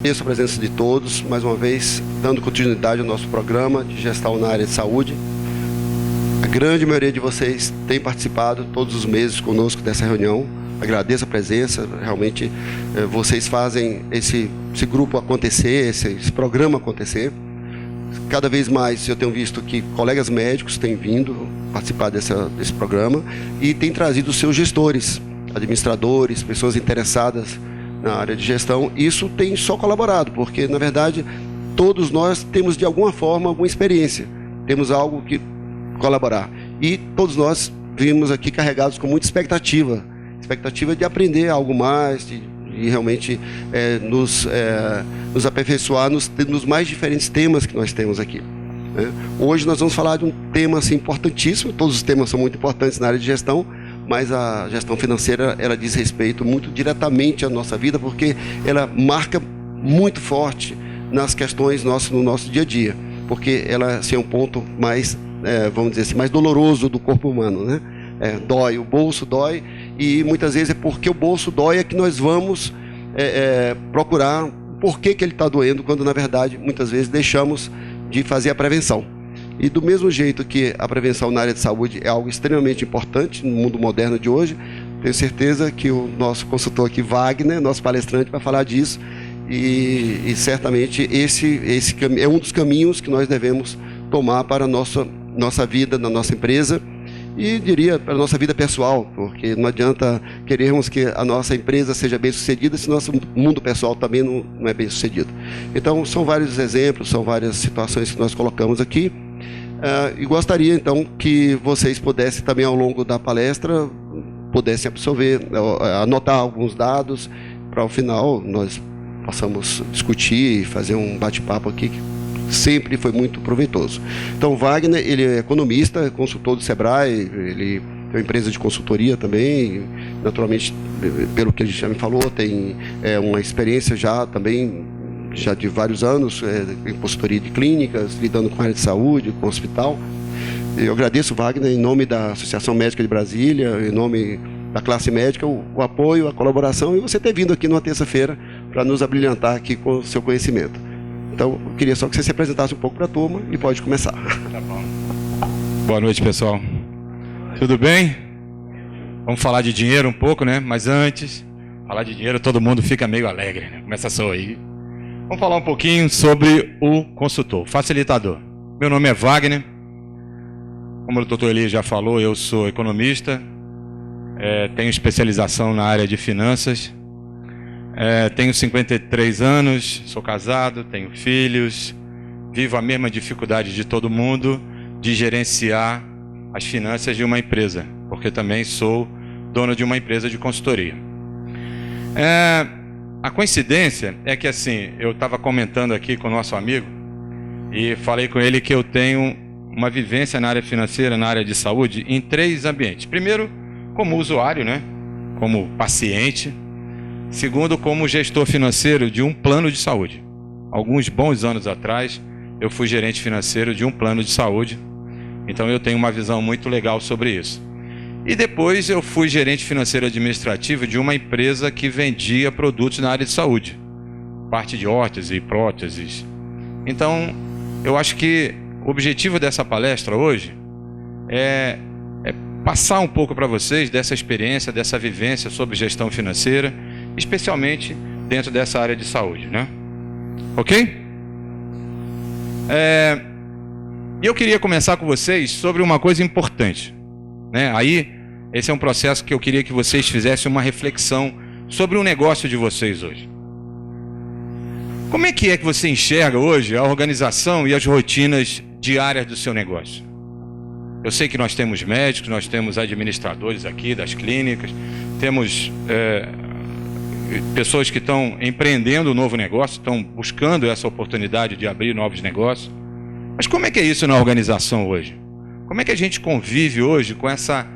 Agradeço a presença de todos, mais uma vez, dando continuidade ao nosso programa de gestão na área de saúde. A grande maioria de vocês tem participado todos os meses conosco dessa reunião. Agradeço a presença, realmente vocês fazem esse grupo acontecer, esse programa acontecer. Cada vez mais eu tenho visto que colegas médicos têm vindo participar desse programa e têm trazido os seus gestores, administradores, pessoas interessadas na área de gestão. Isso tem só colaborado, porque, na verdade, todos nós temos, de alguma forma, alguma experiência. Temos algo que colaborar. E todos nós vimos aqui carregados com muita expectativa de aprender algo mais, de realmente nos aperfeiçoar nos mais diferentes temas que nós temos aqui. Hoje nós vamos falar de um tema assim, importantíssimo. Todos os temas são muito importantes na área de gestão, mas a gestão financeira, ela diz respeito muito diretamente à nossa vida, porque ela marca muito forte nas questões no nosso dia a dia, porque ela assim, é um ponto mais, vamos dizer assim, mais doloroso do corpo humano, né? Dói, o bolso dói, e muitas vezes é porque o bolso dói é que nós vamos procurar por que ele está doendo, quando na verdade muitas vezes deixamos de fazer a prevenção. E do mesmo jeito que a prevenção na área de saúde é algo extremamente importante no mundo moderno de hoje, tenho certeza que o nosso consultor aqui, Wagner, nosso palestrante, vai falar disso, e certamente esse é um dos caminhos que nós devemos tomar para a nossa vida, na nossa empresa, e diria para a nossa vida pessoal, porque não adianta querermos que a nossa empresa seja bem sucedida se nosso mundo pessoal também não é bem sucedido. Então são vários exemplos, são várias situações que nós colocamos aqui. E gostaria então que vocês pudessem também ao longo da palestra pudessem absorver, anotar alguns dados para ao final nós possamos discutir e fazer um bate-papo aqui que sempre foi muito proveitoso. Então Wagner, ele é economista, consultor do Sebrae, ele tem uma empresa de consultoria também, naturalmente, pelo que ele já me falou, tem uma experiência já de vários anos em consultoria de clínicas, lidando com a área de saúde, com o hospital. Eu agradeço, Wagner, em nome da Associação Médica de Brasília, em nome da classe médica, o apoio, a colaboração, e você ter vindo aqui numa terça-feira para nos abrilhantar aqui com o seu conhecimento. Então, eu queria só que você se apresentasse um pouco para a turma e pode começar. Tá bom. Boa noite, pessoal. Tudo bem? Vamos falar de dinheiro um pouco, né? Mas antes, falar de dinheiro, todo mundo fica meio alegre, né? Começa a sorrir. Vamos falar um pouquinho sobre o consultor, facilitador. Meu nome é Wagner. Como o doutor Eli já falou, eu sou economista, tenho especialização na área de finanças, tenho 53 anos, sou casado, tenho filhos, vivo a mesma dificuldade de todo mundo de gerenciar as finanças de uma empresa, porque também sou dono de uma empresa de consultoria. A coincidência é que assim, eu estava comentando aqui com o nosso amigo e falei com ele que eu tenho uma vivência na área financeira, na área de saúde, em 3 ambientes. Primeiro, como usuário, né? Como paciente. Segundo, como gestor financeiro de um plano de saúde. Alguns bons anos atrás, eu fui gerente financeiro de um plano de saúde. Então eu tenho uma visão muito legal sobre isso. E depois eu fui gerente financeiro administrativo de uma empresa que vendia produtos na área de saúde. Parte de órteses e próteses. Então, eu acho que o objetivo dessa palestra hoje é passar um pouco para vocês dessa experiência, dessa vivência sobre gestão financeira, especialmente dentro dessa área de saúde, né? Ok? E eu queria começar com vocês sobre uma coisa importante, né? Aí, esse é um processo que eu queria que vocês fizessem uma reflexão sobre o negócio de vocês hoje. Como é que você enxerga hoje a organização e as rotinas diárias do seu negócio? Eu sei que nós temos médicos, nós temos administradores aqui das clínicas, temos pessoas que estão empreendendo um novo negócio, estão buscando essa oportunidade de abrir novos negócios. Mas como é que é isso na organização hoje? Como é que a gente convive hoje com essa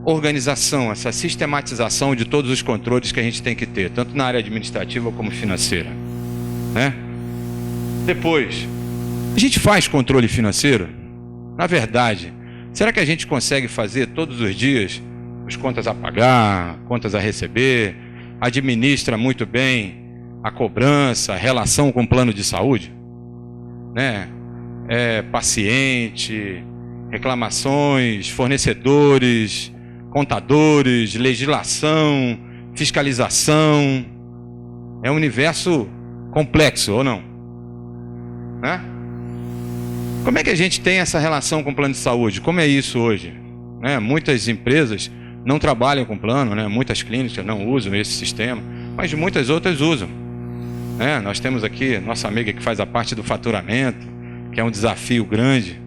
organização, essa sistematização de todos os controles que a gente tem que ter, tanto na área administrativa como financeira, né? Depois, a gente faz controle financeiro? Na verdade, será que a gente consegue fazer todos os dias as contas a pagar, contas a receber, administra muito bem a cobrança, a relação com o plano de saúde, né? Paciente, reclamações, fornecedores, contadores, legislação, fiscalização. É um universo complexo, ou não? Né? Como é que a gente tem essa relação com o plano de saúde? Como é isso hoje? Né? Muitas empresas não trabalham com plano, né? Muitas clínicas não usam esse sistema, mas muitas outras usam. Né? Nós temos aqui nossa amiga que faz a parte do faturamento, que é um desafio grande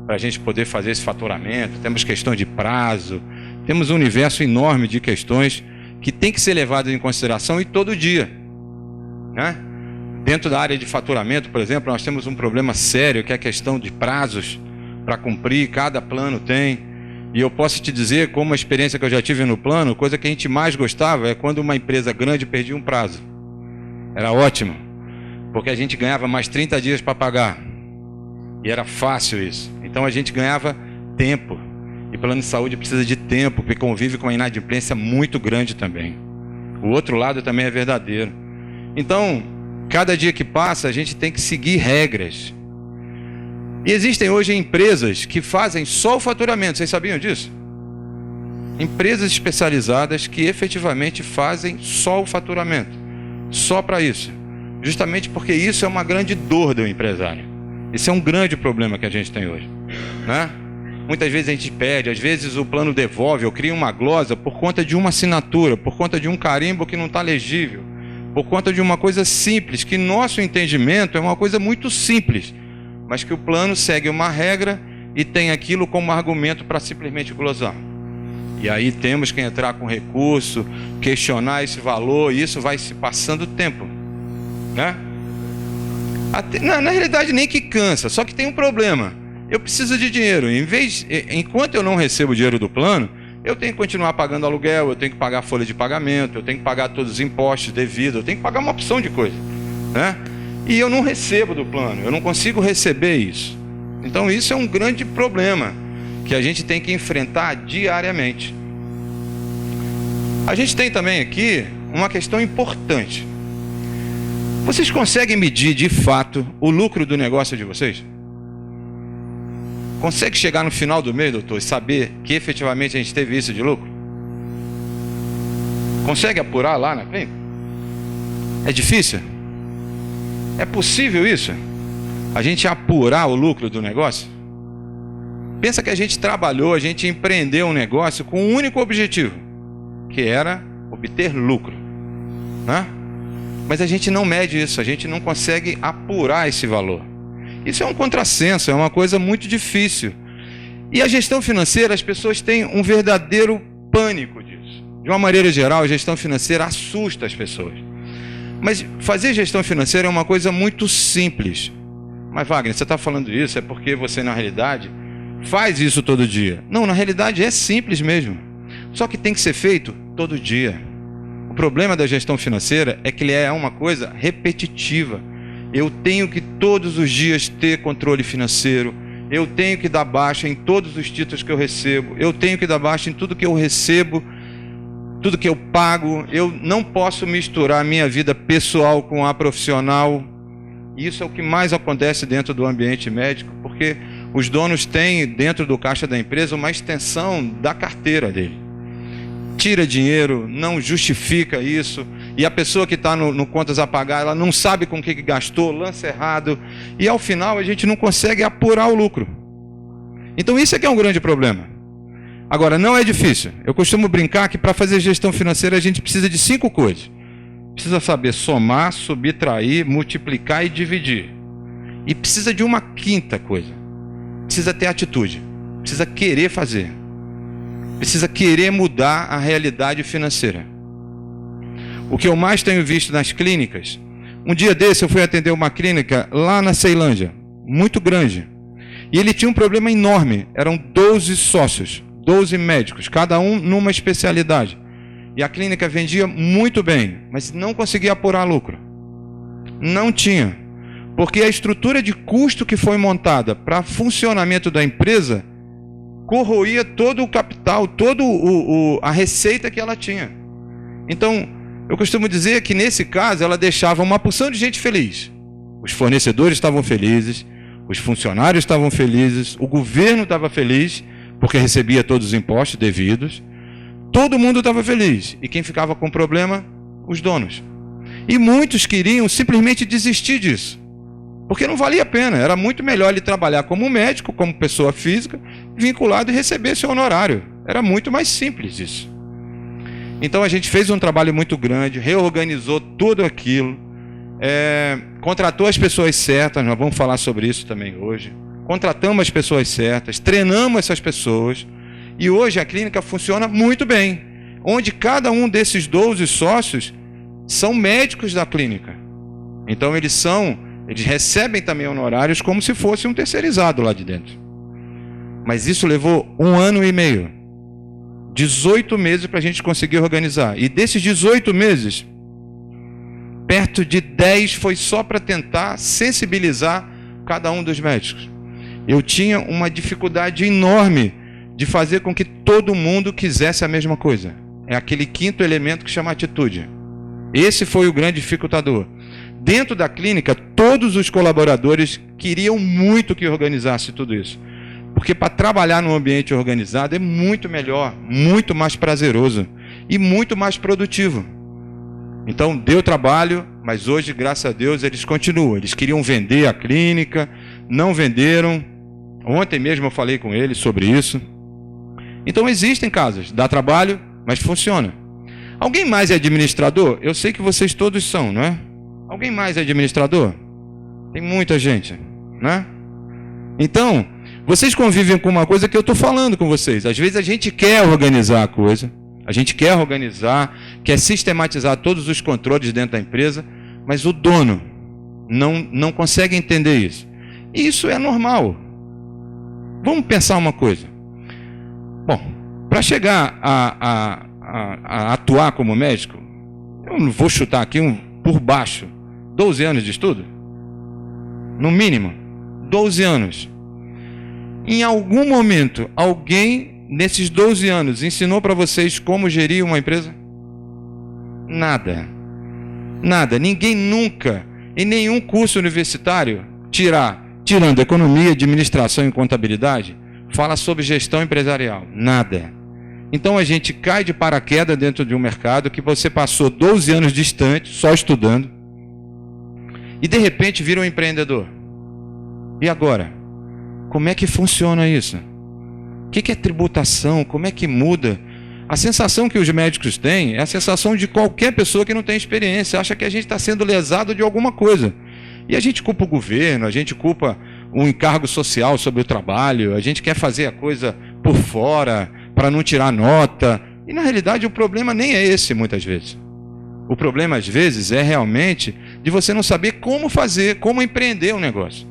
para a gente poder fazer esse faturamento. Temos questão de prazo, temos um universo enorme de questões que tem que ser levado em consideração e todo dia. Né? Dentro da área de faturamento, por exemplo, nós temos um problema sério, que é a questão de prazos para cumprir, cada plano tem. E eu posso te dizer, como a experiência que eu já tive no plano, coisa que a gente mais gostava é quando uma empresa grande perdia um prazo. Era ótimo, porque a gente ganhava mais 30 dias para pagar. E era fácil isso. Então a gente ganhava tempo. E plano de saúde precisa de tempo, porque convive com uma inadimplência muito grande também. O outro lado também é verdadeiro. Então, cada dia que passa, a gente tem que seguir regras. E existem hoje empresas que fazem só o faturamento. Vocês sabiam disso? Empresas especializadas que efetivamente fazem só o faturamento. Só para isso. Justamente porque isso é uma grande dor do empresário. Esse é um grande problema que a gente tem hoje. Né? Muitas vezes a gente pede, às vezes o plano devolve ou cria uma glosa por conta de uma assinatura, por conta de um carimbo que não está legível, por conta de uma coisa simples, que nosso entendimento é uma coisa muito simples, mas que o plano segue uma regra e tem aquilo como argumento para simplesmente glosar. E aí temos que entrar com recurso, questionar esse valor, e isso vai se passando tempo. Né? Na realidade nem que cansa, só que tem um problema. Eu preciso de dinheiro. Enquanto eu não recebo o dinheiro do plano, eu tenho que continuar pagando aluguel, eu tenho que pagar folha de pagamento, eu tenho que pagar todos os impostos devidos, eu tenho que pagar uma opção de coisa. Né? E eu não recebo do plano, eu não consigo receber isso. Então isso é um grande problema que a gente tem que enfrentar diariamente. A gente tem também aqui uma questão importante. Vocês conseguem medir de fato o lucro do negócio de vocês? Consegue chegar no final do mês, doutor, e saber que efetivamente a gente teve isso de lucro? Consegue apurar lá na clínica? É difícil? É possível isso? A gente apurar o lucro do negócio? Pensa que a gente trabalhou, a gente empreendeu um negócio com um único objetivo, que era obter lucro. Né? Mas a gente não mede isso, a gente não consegue apurar esse valor. Isso é um contrassenso, é uma coisa muito difícil. E a gestão financeira, as pessoas têm um verdadeiro pânico disso. De uma maneira geral, a gestão financeira assusta as pessoas. Mas fazer gestão financeira é uma coisa muito simples. Mas Wagner, você está falando isso, é porque você na realidade faz isso todo dia. Não, na realidade é simples mesmo. Só que tem que ser feito todo dia. O problema da gestão financeira é que ele é uma coisa repetitiva. Eu tenho que todos os dias ter controle financeiro, eu tenho que dar baixa em todos os títulos que eu recebo, eu tenho que dar baixa em tudo que eu recebo, tudo que eu pago, eu não posso misturar a minha vida pessoal com a profissional. Isso é o que mais acontece dentro do ambiente médico, porque os donos têm dentro do caixa da empresa uma extensão da carteira dele. Tira dinheiro, não justifica isso, e a pessoa que está no contas a pagar, ela não sabe com o que gastou, lança errado, e ao final a gente não consegue apurar o lucro. Então isso é que é um grande problema. Agora, não é difícil. Eu costumo brincar que para fazer gestão financeira a gente precisa de 5 coisas. Precisa saber somar, subtrair, multiplicar e dividir. E precisa de uma quinta coisa. Precisa ter atitude, precisa querer fazer. Precisa querer mudar a realidade financeira. O que eu mais tenho visto nas clínicas, um dia desse eu fui atender uma clínica lá na Ceilândia, muito grande. E ele tinha um problema enorme, eram 12 sócios, 12 médicos, cada um numa especialidade. E a clínica vendia muito bem, mas não conseguia apurar lucro. Não tinha. Porque a estrutura de custo que foi montada para funcionamento da empresa corroía todo o capital, toda a receita que ela tinha. Então, Eu costumo dizer que nesse caso ela deixava uma porção de gente feliz. Os fornecedores estavam felizes, os funcionários estavam felizes, o governo estava feliz, porque recebia todos os impostos devidos. Todo mundo estava feliz. E quem ficava com problema? Os donos. E muitos queriam simplesmente desistir disso. Porque não valia a pena. Era muito melhor ele trabalhar como médico, como pessoa física, vinculado e receber seu honorário. Era muito mais simples isso. Então a gente fez um trabalho muito grande, reorganizou tudo aquilo, contratou as pessoas certas, nós vamos falar sobre isso também hoje. Contratamos as pessoas certas, treinamos essas pessoas, e hoje a clínica funciona muito bem, onde cada um desses 12 sócios são médicos da clínica. Então eles recebem também honorários como se fosse um terceirizado lá de dentro. Mas isso levou 1 ano e meio, 18 meses para a gente conseguir organizar. E desses 18 meses, perto de 10 foi só para tentar sensibilizar cada um dos médicos. Eu tinha uma dificuldade enorme de fazer com que todo mundo quisesse a mesma coisa. É aquele 5º elemento que chama atitude. Esse foi o grande dificultador. Dentro da clínica, todos os colaboradores queriam muito que organizasse tudo isso. Porque para trabalhar num ambiente organizado é muito melhor, muito mais prazeroso e muito mais produtivo. Então deu trabalho, mas hoje, graças a Deus, eles continuam. Eles queriam vender a clínica, não venderam. Ontem mesmo eu falei com eles sobre isso. Então existem casos, dá trabalho, mas funciona. Alguém mais é administrador? Eu sei que vocês todos são, não é? Alguém mais é administrador? Tem muita gente, né? Então, vocês convivem com uma coisa que eu estou falando com vocês. Às vezes a gente quer organizar a coisa, a gente quer organizar, quer sistematizar todos os controles dentro da empresa, mas o dono não consegue entender isso. E isso é normal. Vamos pensar uma coisa. Bom, para chegar a atuar como médico, eu não vou chutar aqui por baixo, 12 anos de estudo? No mínimo, 12 anos. Em algum momento, alguém nesses 12 anos ensinou para vocês como gerir uma empresa? Nada. Nada. Ninguém nunca, em nenhum curso universitário, tirando economia, administração e contabilidade, fala sobre gestão empresarial. Nada. Então a gente cai de paraquedas dentro de um mercado que você passou 12 anos distante, só estudando, e de repente vira um empreendedor. E agora? Como é que funciona isso? O que é tributação? Como é que muda? A sensação que os médicos têm é a sensação de qualquer pessoa que não tem experiência, acha que a gente está sendo lesado de alguma coisa. E a gente culpa o governo, a gente culpa um encargo social sobre o trabalho, a gente quer fazer a coisa por fora, para não tirar nota. E na realidade o problema nem é esse muitas vezes. O problema às vezes é realmente de você não saber como fazer, como empreender um negócio.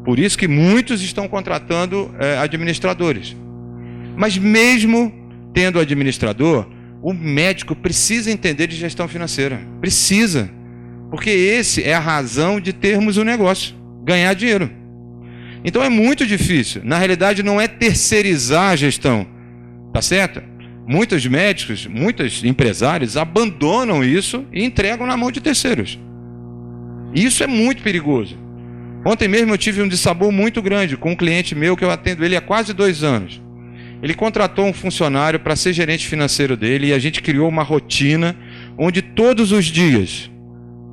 Por isso que muitos estão contratando administradores. Mas mesmo tendo administrador, o médico precisa entender de gestão financeira. Precisa. Porque esse é a razão de termos um negócio, ganhar dinheiro. Então é muito difícil. Na realidade não é terceirizar a gestão. Tá certo? Muitos médicos, muitos empresários abandonam isso e entregam na mão de terceiros. Isso é muito perigoso. Ontem mesmo eu tive um dissabor muito grande com um cliente meu que eu atendo ele há quase 2 anos. Ele contratou um funcionário para ser gerente financeiro dele e a gente criou uma rotina onde todos os dias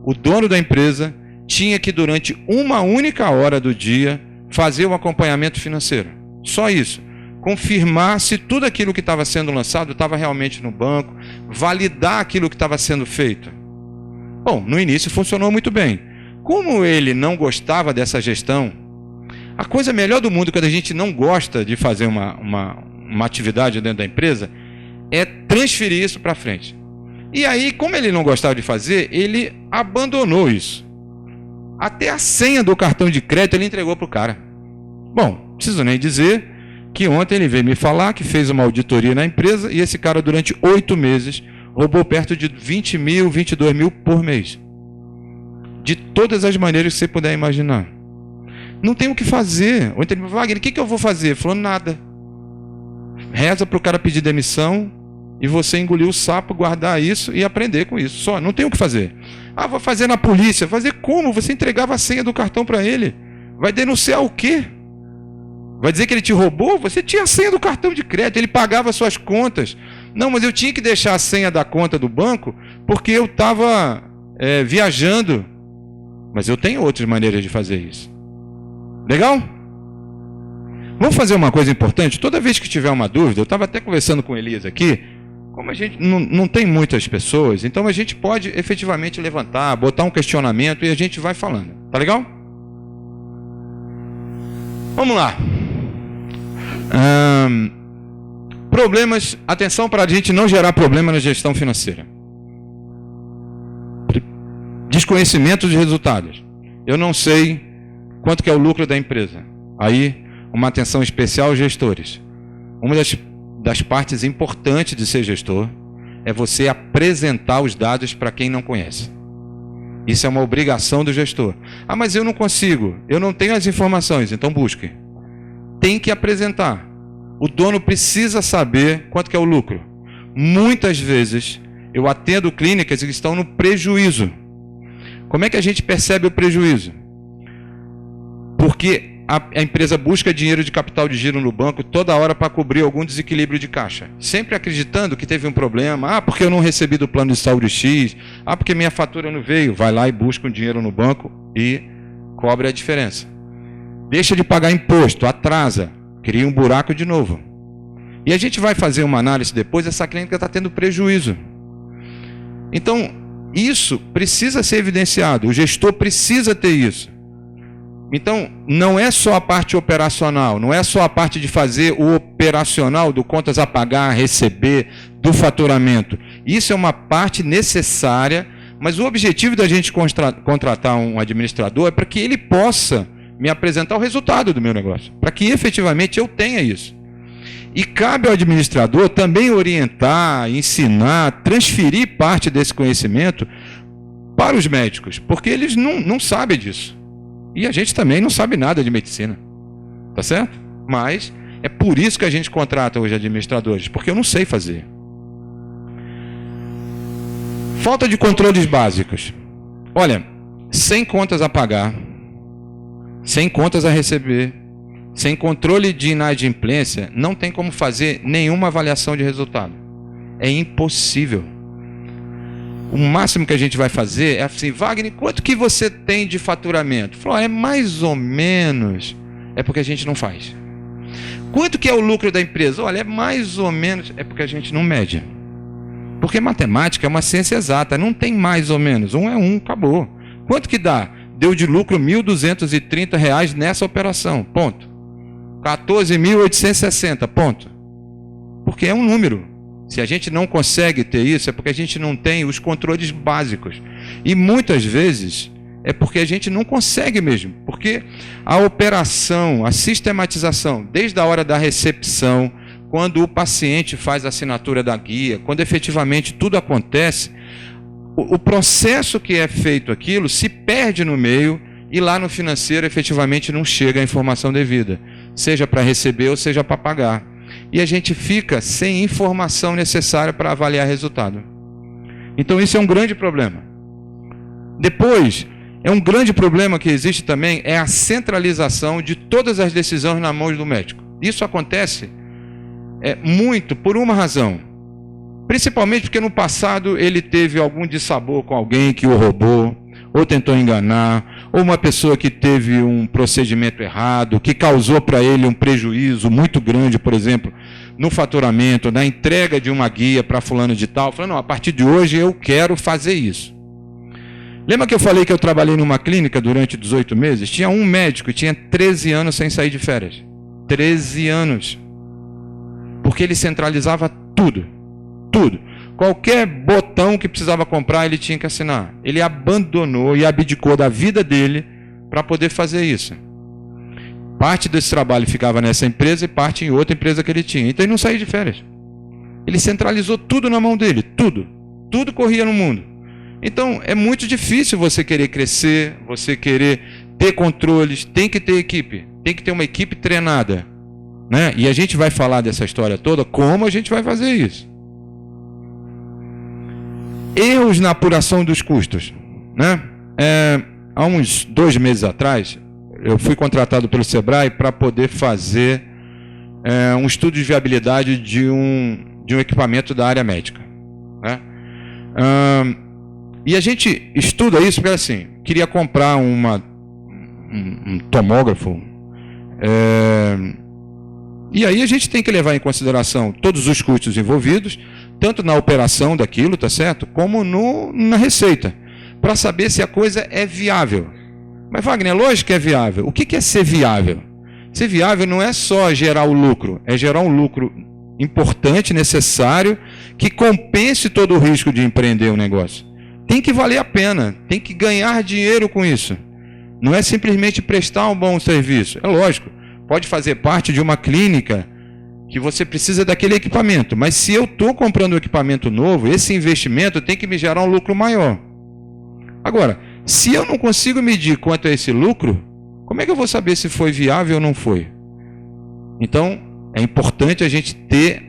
o dono da empresa tinha que, durante uma única hora do dia, fazer um acompanhamento financeiro. Só isso. Confirmar se tudo aquilo que estava sendo lançado estava realmente no banco, validar aquilo que estava sendo feito. Bom, no início funcionou muito bem. Como ele não gostava dessa gestão, a coisa melhor do mundo quando a gente não gosta de fazer uma atividade dentro da empresa é transferir isso para frente. E aí, como ele não gostava de fazer, ele abandonou isso. Até a senha do cartão de crédito ele entregou para o cara. Bom, não preciso nem dizer que ontem ele veio me falar que fez uma auditoria na empresa e esse cara durante 8 meses roubou perto de 20 mil, 22 mil por mês. De todas as maneiras que você puder imaginar. Não tem o que fazer. Ontem ele me falou, Wagner, o que eu vou fazer? Ele falou, nada. Reza para o cara pedir demissão e você engolir o sapo, guardar isso e aprender com isso. Só, não tem o que fazer. Ah, vou fazer na polícia. Fazer como? Você entregava a senha do cartão para ele. Vai denunciar o quê? Vai dizer que ele te roubou? Você tinha a senha do cartão de crédito, ele pagava suas contas. Não, mas eu tinha que deixar a senha da conta do banco porque eu estava viajando. Mas eu tenho outras maneiras de fazer isso. Legal? Vamos fazer uma coisa importante. Toda vez que tiver uma dúvida, eu estava até conversando com o Elias aqui, como a gente não tem muitas pessoas, então a gente pode efetivamente levantar, botar um questionamento e a gente vai falando. Tá legal? Vamos lá. Problemas, atenção para a gente não gerar problema na gestão financeira. Desconhecimento de resultados. Eu não sei quanto que é o lucro da empresa. Aí, uma atenção especial aos gestores. Uma das partes importantes de ser gestor é você apresentar os dados para quem não conhece. Isso é uma obrigação do gestor. Ah, mas eu não consigo, eu não tenho as informações, então busque. Tem que apresentar. O dono precisa saber quanto que é o lucro. Muitas vezes eu atendo clínicas que estão no prejuízo. Como é que a gente percebe o prejuízo? Porque a empresa busca dinheiro de capital de giro no banco toda hora para cobrir algum desequilíbrio de caixa. Sempre acreditando que teve um problema. Ah, porque eu não recebi do plano de saúde X. Ah, porque minha fatura não veio. Vai lá e busca um dinheiro no banco e cobre a diferença. Deixa de pagar imposto, atrasa, cria um buraco de novo. E a gente vai fazer uma análise depois, essa clínica está tendo prejuízo. Então, isso precisa ser evidenciado, o gestor precisa ter isso. Então, não é só a parte operacional, não é só a parte de fazer o operacional do contas a pagar, receber, do faturamento. Isso é uma parte necessária, mas o objetivo da gente contratar um administrador é para que ele possa me apresentar o resultado do meu negócio, para que efetivamente eu tenha isso. E cabe ao administrador também orientar, ensinar, transferir parte desse conhecimento para os médicos, porque eles não sabem disso. E a gente também não sabe nada de medicina, tá certo? Mas é por isso que a gente contrata hoje administradores, porque eu não sei fazer. Falta de controles básicos. Olha, sem contas a pagar, sem contas a receber, sem controle de inadimplência, não tem como fazer nenhuma avaliação de resultado. É impossível. O máximo que a gente vai fazer é assim: Wagner, quanto que você tem de faturamento? Falou, é mais ou menos. É porque a gente não faz. Quanto que é o lucro da empresa? Olha, é mais ou menos. É porque a gente não mede. Porque matemática é uma ciência exata, não tem mais ou menos. Um é um, acabou. Quanto que dá? Deu de lucro R$ 1.230 nessa operação, ponto. 14.860, ponto. Porque é um número. Se a gente não consegue ter isso, é porque a gente não tem os controles básicos. E muitas vezes é porque a gente não consegue mesmo. Porque a operação, a sistematização, desde a hora da recepção, quando o paciente faz a assinatura da guia, quando efetivamente tudo acontece, o processo que é feito aquilo se perde no meio e lá no financeiro efetivamente não chega a informação devida, seja para receber ou seja para pagar. E a gente fica sem informação necessária para avaliar resultado. Então isso é um grande problema. Depois, é um grande problema que existe também, é a centralização de todas as decisões na mão do médico. Isso acontece muito por uma razão. Principalmente porque no passado ele teve algum dissabor com alguém que o roubou, ou tentou enganar, ou uma pessoa que teve um procedimento errado, que causou para ele um prejuízo muito grande, por exemplo, no faturamento, na entrega de uma guia para fulano de tal, falando, não, a partir de hoje eu quero fazer isso. Lembra que eu falei que eu trabalhei numa clínica durante 18 meses? Tinha um médico que tinha 13 anos sem sair de férias. 13 anos. Porque ele centralizava tudo. Tudo. Qualquer botão que precisava comprar, ele tinha que assinar. Ele abandonou e abdicou da vida dele para poder fazer isso. Parte desse trabalho ficava nessa empresa e parte em outra empresa que ele tinha. Então ele não saía de férias. Ele centralizou tudo na mão dele. Tudo. Tudo corria no mundo. Então é muito difícil você querer crescer, você querer ter controles. Tem que ter equipe. Tem que ter uma equipe treinada, né? E a gente vai falar dessa história toda, como a gente vai fazer isso. Erros na apuração dos custos, né? Há uns 2 meses atrás, eu fui contratado pelo Sebrae para poder fazer um estudo de viabilidade de um equipamento da área médica, né? E a gente estuda isso porque, assim, queria comprar um tomógrafo, e aí a gente tem que levar em consideração todos os custos envolvidos, tanto na operação daquilo, tá certo, como na receita, para saber se a coisa é viável. Mas, Wagner, é lógico que é viável. O que é ser viável? Ser viável não é só gerar o lucro, é gerar um lucro importante, necessário, que compense todo o risco de empreender um negócio. Tem que valer a pena, tem que ganhar dinheiro com isso. Não é simplesmente prestar um bom serviço. É lógico, pode fazer parte de uma clínica que você precisa daquele equipamento, mas se eu estou comprando um equipamento novo, esse investimento tem que me gerar um lucro maior. Agora, se eu não consigo medir quanto é esse lucro, como é que eu vou saber se foi viável ou não foi? Então, é importante a gente ter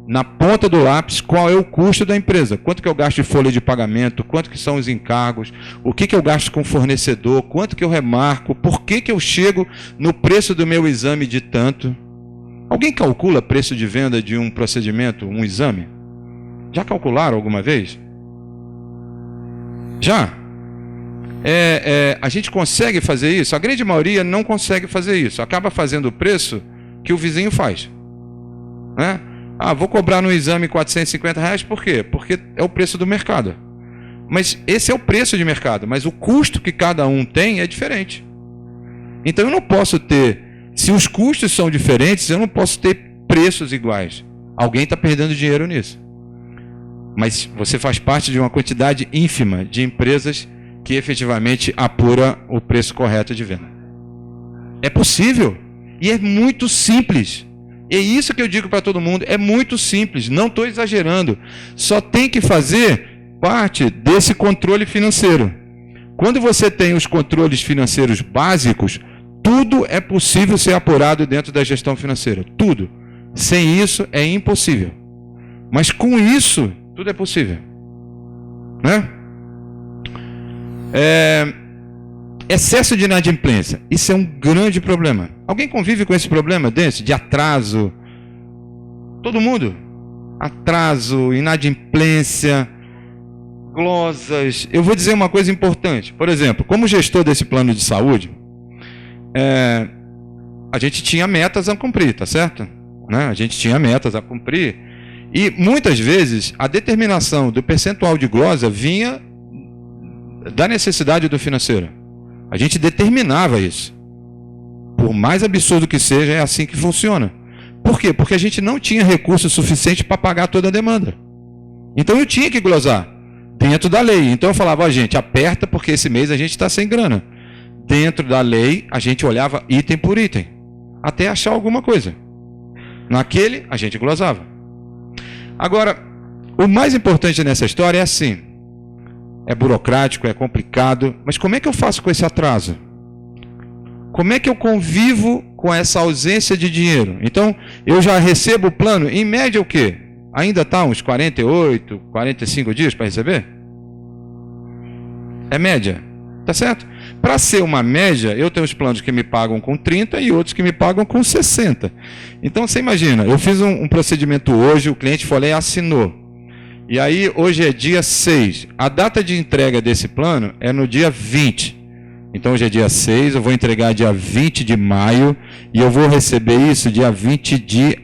na ponta do lápis qual é o custo da empresa. Quanto que eu gasto de folha de pagamento, quanto que são os encargos, o que eu gasto com o fornecedor, quanto que eu remarco, por que eu chego no preço do meu exame de tanto. Alguém calcula preço de venda de um procedimento, um exame? Já calcularam alguma vez? Já? A gente consegue fazer isso? A grande maioria não consegue fazer isso. Acaba fazendo o preço que o vizinho faz, né? Vou cobrar no exame R$450, por quê? Porque é o preço do mercado. Mas esse é o preço de mercado, mas o custo que cada um tem é diferente. Então eu não posso ter, se os custos são diferentes, eu não posso ter preços iguais. Alguém está perdendo dinheiro nisso. Mas você faz parte de uma quantidade ínfima de empresas que efetivamente apura o preço correto de venda. É possível e é muito simples. É isso que eu digo para todo mundo, é muito simples, não estou exagerando. Só tem que fazer parte desse controle financeiro. Quando você tem os controles financeiros básicos, tudo é possível ser apurado dentro da gestão financeira. Tudo. Sem isso é impossível. Mas com isso, tudo é possível, né? Excesso de inadimplência. Isso é um grande problema. Alguém convive com esse problema desse? De atraso? Todo mundo? Atraso, inadimplência, glosas. Eu vou dizer uma coisa importante. Por exemplo, como gestor desse plano de saúde, a gente tinha metas a cumprir, tá certo? Né? A gente tinha metas a cumprir. E muitas vezes a determinação do percentual de glosa vinha da necessidade do financeiro. A gente determinava isso. Por mais absurdo que seja, é assim que funciona. Por quê? Porque a gente não tinha recurso suficiente para pagar toda a demanda. Então eu tinha que glosar dentro da lei. Então eu falava, gente, aperta porque esse mês a gente está sem grana. Dentro da lei, a gente olhava item por item, até achar alguma coisa. Naquele, a gente glosava. Agora, o mais importante nessa história é assim. É burocrático, é complicado, mas como é que eu faço com esse atraso? Como é que eu convivo com essa ausência de dinheiro? Então, eu já recebo o plano, em média o quê? Ainda está uns 48, 45 dias para receber? É média, tá certo? Para ser uma média, eu tenho os planos que me pagam com 30 e outros que me pagam com 60. Então, você imagina, eu fiz um procedimento hoje, o cliente foi lá e assinou. E aí, hoje é dia 6. A data de entrega desse plano é no dia 20. Então, hoje é dia 6, eu vou entregar dia 20 de maio e eu vou receber isso dia 20 de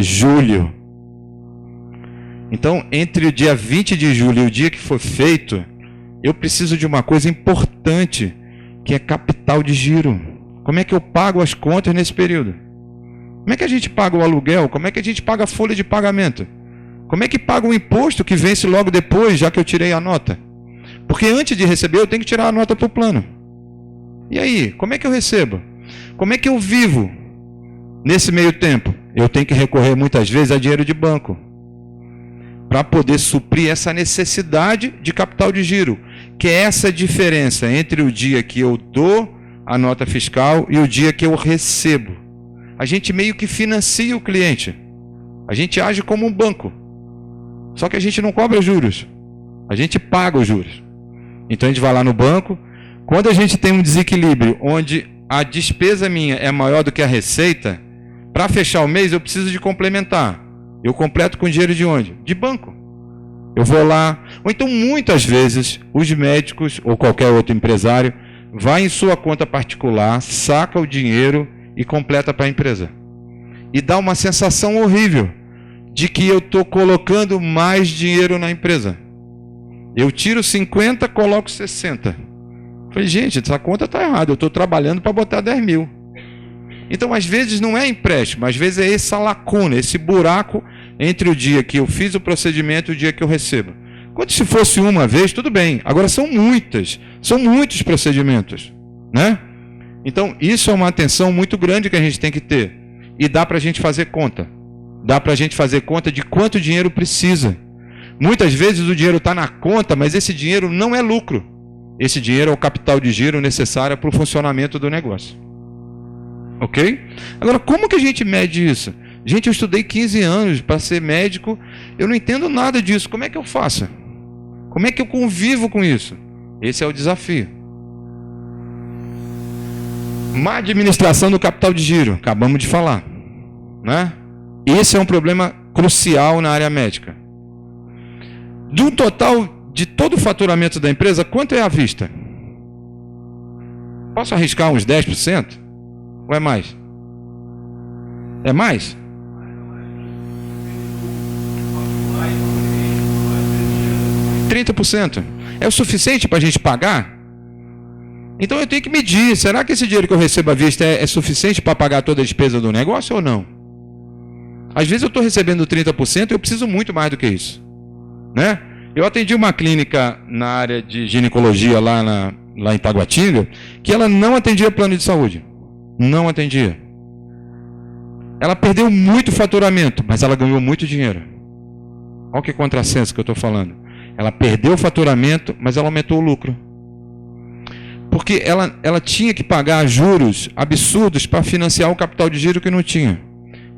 julho. Então, entre o dia 20 de julho e o dia que for feito, eu preciso de uma coisa importante, que é capital de giro. Como é que eu pago as contas nesse período? Como é que a gente paga o aluguel? Como é que a gente paga a folha de pagamento? Como é que paga o imposto que vence logo depois, já que eu tirei a nota? Porque antes de receber, eu tenho que tirar a nota para o plano. E aí, como é que eu recebo? Como é que eu vivo nesse meio tempo? Eu tenho que recorrer muitas vezes a dinheiro de banco para poder suprir essa necessidade de capital de giro, que é essa diferença entre o dia que eu dou a nota fiscal e o dia que eu recebo. A gente meio que financia o cliente. A gente age como um banco. Só que a gente não cobra juros. A gente paga os juros. Então a gente vai lá no banco. Quando a gente tem um desequilíbrio onde a despesa minha é maior do que a receita, para fechar o mês eu preciso de complementar. Eu completo com dinheiro de onde? De banco. Eu vou lá. Ou então muitas vezes os médicos ou qualquer outro empresário vai em sua conta particular, saca o dinheiro e completa para a empresa. E dá uma sensação horrível de que eu estou colocando mais dinheiro na empresa. Eu tiro 50, coloco 60. Falei, gente, essa conta está errada. Eu estou trabalhando para botar 10 mil. Então, às vezes, não é empréstimo. Às vezes é essa lacuna, esse buraco entre o dia que eu fiz o procedimento e o dia que eu recebo. Quando se fosse uma vez, tudo bem. Agora são muitos procedimentos, né? Então, isso é uma atenção muito grande que a gente tem que ter. E dá para a gente fazer conta. Dá para a gente fazer conta de quanto dinheiro precisa. Muitas vezes o dinheiro está na conta, mas esse dinheiro não é lucro. Esse dinheiro é o capital de giro necessário para o funcionamento do negócio. Ok? Agora, como que a gente mede isso? Gente, eu estudei 15 anos para ser médico, eu não entendo nada disso. Como é que eu faço? Como é que eu convivo com isso? Esse é o desafio. Má administração do capital de giro, acabamos de falar, né? Esse é um problema crucial na área médica. Do total de todo o faturamento da empresa, quanto é à vista? Posso arriscar uns 10%? Ou é mais? É mais? %. É o suficiente para a gente pagar? Então eu tenho que medir. Será que esse dinheiro que eu recebo à vista é suficiente para pagar toda a despesa do negócio ou não? Às vezes eu estou recebendo 30% e eu preciso muito mais do que isso, né? Eu atendi uma clínica na área de ginecologia lá em Taguatinga, que ela não atendia plano de saúde. Não atendia. Ela perdeu muito faturamento, mas ela ganhou muito dinheiro. Olha que contrassenso que eu estou falando. Ela perdeu o faturamento, mas ela aumentou o lucro. Porque ela tinha que pagar juros absurdos para financiar o capital de giro que não tinha.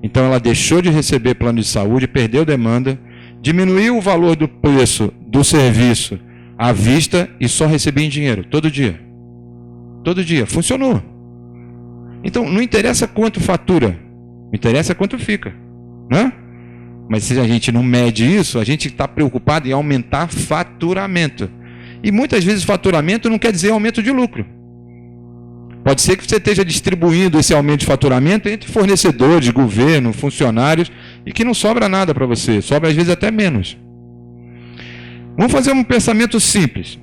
Então ela deixou de receber plano de saúde, perdeu demanda, diminuiu o valor do preço do serviço à vista e só recebia em dinheiro, todo dia. Todo dia. Funcionou. Então não interessa quanto fatura, interessa quanto fica, né? Mas se a gente não mede isso, a gente está preocupado em aumentar faturamento. E muitas vezes faturamento não quer dizer aumento de lucro. Pode ser que você esteja distribuindo esse aumento de faturamento entre fornecedores, governo, funcionários, e que não sobra nada para você, sobra às vezes até menos. Vamos fazer um pensamento simples.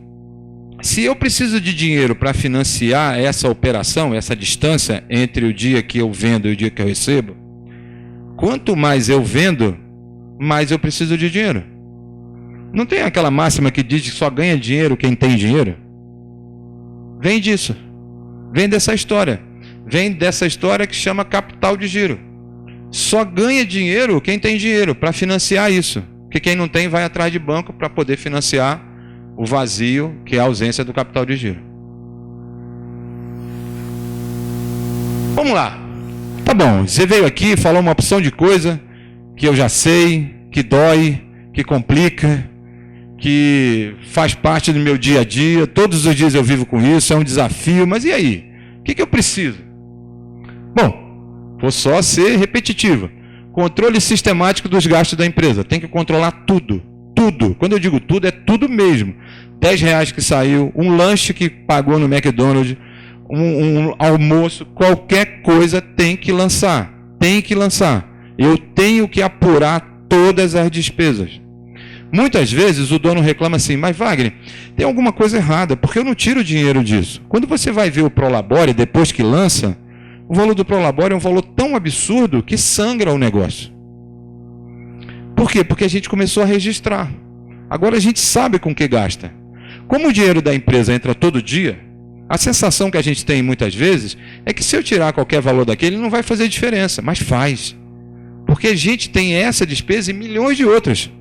Se eu preciso de dinheiro para financiar essa operação, essa distância entre o dia que eu vendo e o dia que eu recebo, quanto mais eu vendo, mais eu preciso de dinheiro. Não tem aquela máxima que diz que só ganha dinheiro quem tem dinheiro? Vem disso. Vem dessa história. Vem dessa história que chama capital de giro. Só ganha dinheiro quem tem dinheiro para financiar isso. Porque quem não tem vai atrás de banco para poder financiar o vazio, que é a ausência do capital de giro. Vamos lá. Tá bom, você veio aqui, falou uma opção de coisa que eu já sei, que dói, que complica, que faz parte do meu dia a dia, todos os dias eu vivo com isso, é um desafio, mas e aí? O que eu preciso? Bom, vou só ser repetitivo. Controle sistemático dos gastos da empresa, tem que controlar tudo. Tudo, quando eu digo tudo, é tudo mesmo. R$10 que saiu, um lanche que pagou no McDonald's, um almoço, qualquer coisa tem que lançar. Tem que lançar. Eu tenho que apurar todas as despesas. Muitas vezes o dono reclama assim, mas Wagner, tem alguma coisa errada, porque eu não tiro dinheiro disso. Quando você vai ver o Prolabore, depois que lança, o valor do Prolabore é um valor tão absurdo que sangra o negócio. Por quê? Porque a gente começou a registrar. Agora a gente sabe com que gasta. Como o dinheiro da empresa entra todo dia, a sensação que a gente tem muitas vezes é que se eu tirar qualquer valor daquele, não vai fazer diferença, mas faz. Porque a gente tem essa despesa e milhões de outras.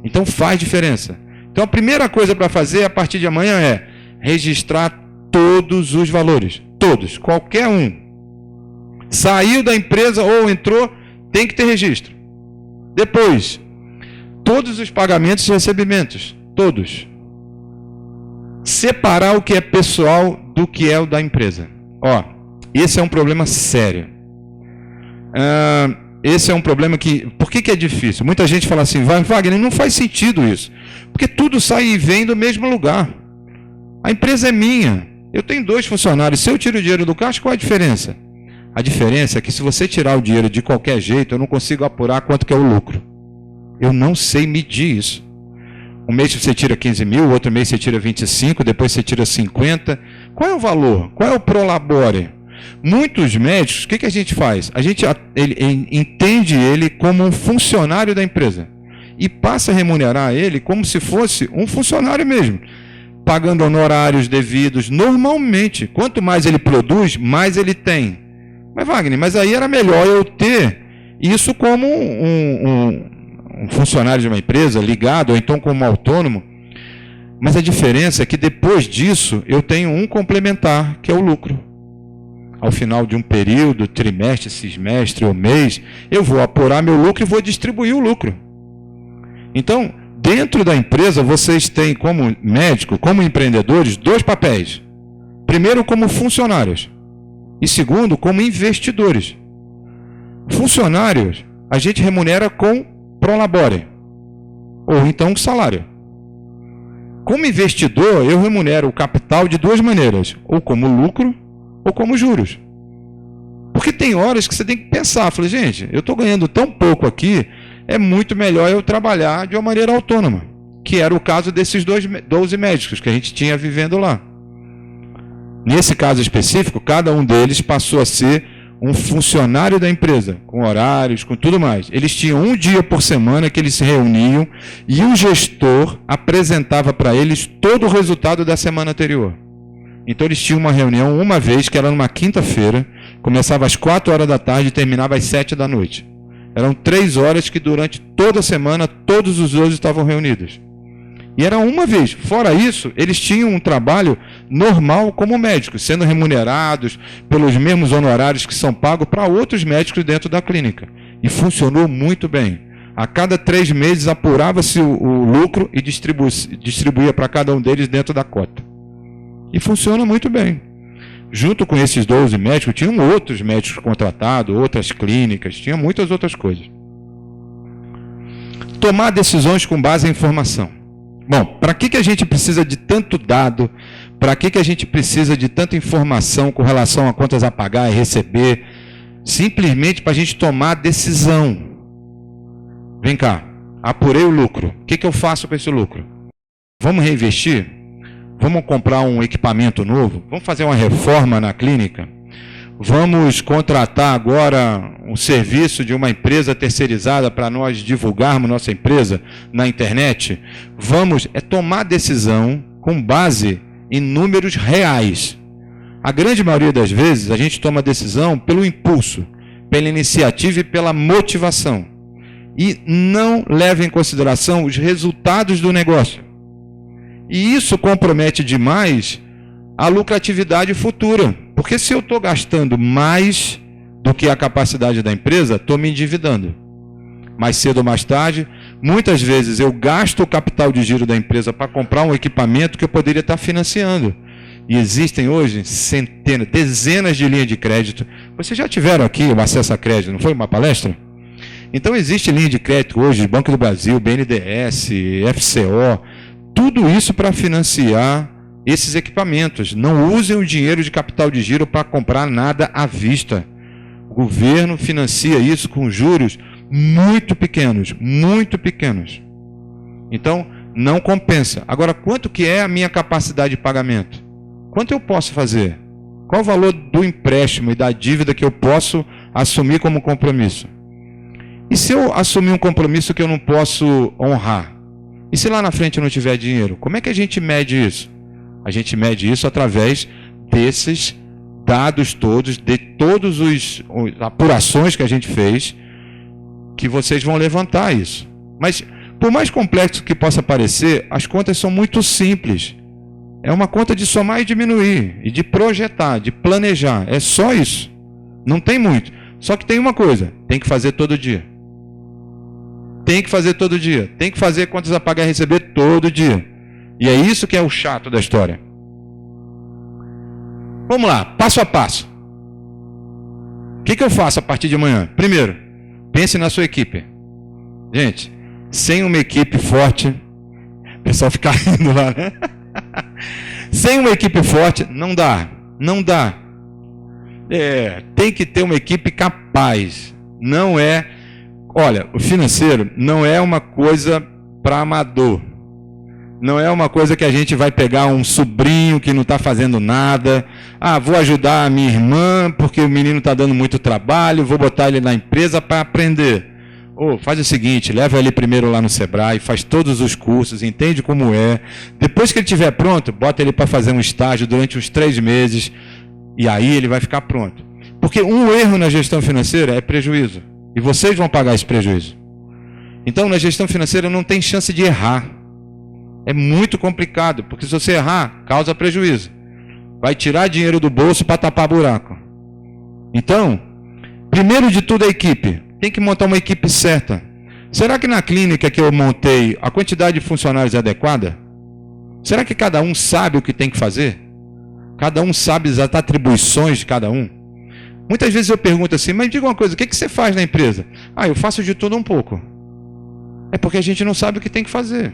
Então faz diferença. Então a primeira coisa para fazer a partir de amanhã é registrar todos os valores. Todos, qualquer um. Saiu da empresa ou entrou, tem que ter registro. Depois, todos os pagamentos e recebimentos. Todos. Separar o que é pessoal do que é o da empresa. Ó, esse é um problema sério. Esse é um problema que... Por que é difícil? Muita gente fala assim, Wagner, não faz sentido isso. Porque tudo sai e vem do mesmo lugar. A empresa é minha. Eu tenho 2 funcionários. Se eu tiro o dinheiro do caixa, qual a diferença? A diferença é que se você tirar o dinheiro de qualquer jeito, eu não consigo apurar quanto que é o lucro. Eu não sei medir isso. Um mês você tira 15 mil, outro mês você tira 25, depois você tira 50. Qual é o valor? Qual é o prolabore? Muitos médicos, o que a gente faz? Ele entende ele como um funcionário da empresa e passa a remunerar ele como se fosse um funcionário mesmo, pagando honorários devidos normalmente. Quanto mais ele produz, mais ele tem. Mas Wagner, mas aí era melhor eu ter isso como um funcionário de uma empresa ligado, ou então como autônomo. Mas a diferença é que depois disso eu tenho um complementar, que é o lucro. Ao final de um período, trimestre, semestre ou mês, eu vou apurar meu lucro e vou distribuir o lucro. Então, dentro da empresa, vocês têm como médico, como empreendedores, 2 papéis. Primeiro, como funcionários. E segundo, como investidores. Funcionários, a gente remunera com prolabore, ou então salário. Como investidor, eu remunero o capital de 2 maneiras, ou como lucro, ou como juros. Porque tem horas que você tem que pensar, falei, gente, eu estou ganhando tão pouco aqui, é muito melhor eu trabalhar de uma maneira autônoma, que era o caso desses 12 médicos que a gente tinha vivendo lá. Nesse caso específico, cada um deles passou a ser um funcionário da empresa, com horários, com tudo mais. Eles tinham um dia por semana que eles se reuniam e o gestor apresentava para eles todo o resultado da semana anterior. Então eles tinham uma reunião uma vez, que era numa quinta-feira, começava às 4 horas da tarde e terminava às 7 da noite. Eram 3 horas que durante toda a semana todos os 12 estavam reunidos. E era uma vez. Fora isso, eles tinham um trabalho normal como médicos, sendo remunerados pelos mesmos honorários que são pagos para outros médicos dentro da clínica. E funcionou muito bem. A cada 3 meses apurava-se o lucro e distribuía para cada um deles dentro da cota. E funciona muito bem. Junto com esses 12 médicos, tinham outros médicos contratados, outras clínicas, tinha muitas outras coisas. Tomar decisões com base em informação. Bom, para que a gente precisa de tanto dado? Para que a gente precisa de tanta informação com relação a contas a pagar e receber? Simplesmente para a gente tomar decisão. Vem cá, apurei o lucro. O que eu faço com esse lucro? Vamos reinvestir? Vamos comprar um equipamento novo? Vamos fazer uma reforma na clínica? Vamos contratar agora um serviço de uma empresa terceirizada para nós divulgarmos nossa empresa na internet? Vamos tomar decisão com base em números reais. A grande maioria das vezes a gente toma decisão pelo impulso, pela iniciativa e pela motivação. E não leva em consideração os resultados do negócio. E isso compromete demais a lucratividade futura. Porque se eu estou gastando mais do que a capacidade da empresa, estou me endividando. Mais cedo ou mais tarde, muitas vezes eu gasto o capital de giro da empresa para comprar um equipamento que eu poderia estar financiando. E existem hoje centenas, dezenas de linhas de crédito. Vocês já tiveram aqui o acesso a crédito, não foi uma palestra? Então existe linha de crédito hoje, Banco do Brasil, BNDES, FCO, tudo isso para financiar esses equipamentos. Não usem o dinheiro de capital de giro para comprar nada à vista. O governo financia isso com juros muito pequenos, muito pequenos. Então, não compensa. Agora, quanto que é a minha capacidade de pagamento? Quanto eu posso fazer? Qual o valor do empréstimo e da dívida que eu posso assumir como compromisso? E se eu assumir um compromisso que eu não posso honrar? E se lá na frente eu não tiver dinheiro? Como é que a gente mede isso? A gente mede isso através desses dados todos, de todas as apurações que a gente fez, que vocês vão levantar isso. Mas, por mais complexo que possa parecer, as contas são muito simples. É uma conta de somar e diminuir, e de projetar, de planejar. É só isso. Não tem muito. Só que tem uma coisa, tem que fazer todo dia. Tem que fazer todo dia. Tem que fazer contas a pagar e receber todo dia. E é isso que é o chato da história. Vamos lá, passo a passo. O que eu faço a partir de amanhã? Primeiro, pense na sua equipe. Gente, sem uma equipe forte, o pessoal fica rindo lá, né? Sem uma equipe forte, não dá. Não dá. Tem que ter uma equipe capaz. Não é... Olha, o financeiro não é uma coisa para amador. Não é uma coisa que a gente vai pegar um sobrinho que não está fazendo nada. Ah, vou ajudar a minha irmã porque o menino está dando muito trabalho, vou botar ele na empresa para aprender. Faz o seguinte, leva ele primeiro lá no Sebrae, faz todos os cursos, entende como é. Depois que ele estiver pronto, bota ele para fazer um estágio durante uns 3 meses e aí ele vai ficar pronto. Porque um erro na gestão financeira é prejuízo. E vocês vão pagar esse prejuízo. Então, na gestão financeira não tem chance de errar. É muito complicado, porque se você errar, causa prejuízo. Vai tirar dinheiro do bolso para tapar buraco. Então, primeiro de tudo a equipe. Tem que montar uma equipe certa. Será que na clínica que eu montei, a quantidade de funcionários é adequada? Será que cada um sabe o que tem que fazer? Cada um sabe as atribuições de cada um? Muitas vezes eu pergunto assim, mas diga uma coisa, o que você faz na empresa? Eu faço de tudo um pouco. É porque a gente não sabe o que tem que fazer.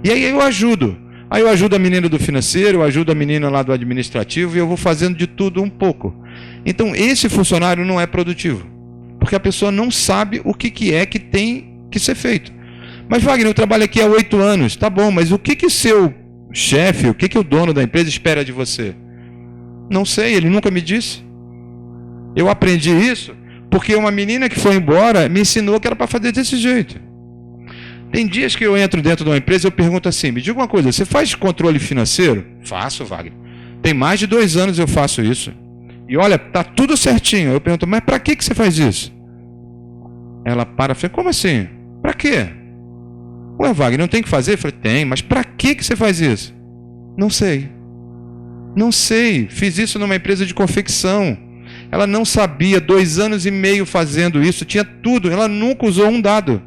E aí eu ajudo. Aí eu ajudo a menina do financeiro, eu ajudo a menina lá do administrativo e eu vou fazendo de tudo um pouco. Então esse funcionário não é produtivo. Porque a pessoa não sabe o que é que tem que ser feito. Mas Wagner, eu trabalho aqui há 8 anos. Tá bom, mas o que o seu chefe, o que o dono da empresa espera de você? Não sei, ele nunca me disse. Eu aprendi isso porque uma menina que foi embora me ensinou que era para fazer desse jeito. Tem dias que eu entro dentro de uma empresa e eu pergunto assim, me diga uma coisa, você faz controle financeiro? Faço, Wagner. Tem mais de 2 anos eu faço isso. E olha, tá tudo certinho. Eu pergunto, mas para que você faz isso? Ela para e fala, como assim? Para quê? Ué, Wagner, não tem que fazer? Eu falei, tem, mas para que você faz isso? Não sei. Não sei. Fiz isso numa empresa de confecção. Ela não sabia, 2 anos e meio fazendo isso, tinha tudo. Ela nunca usou um dado.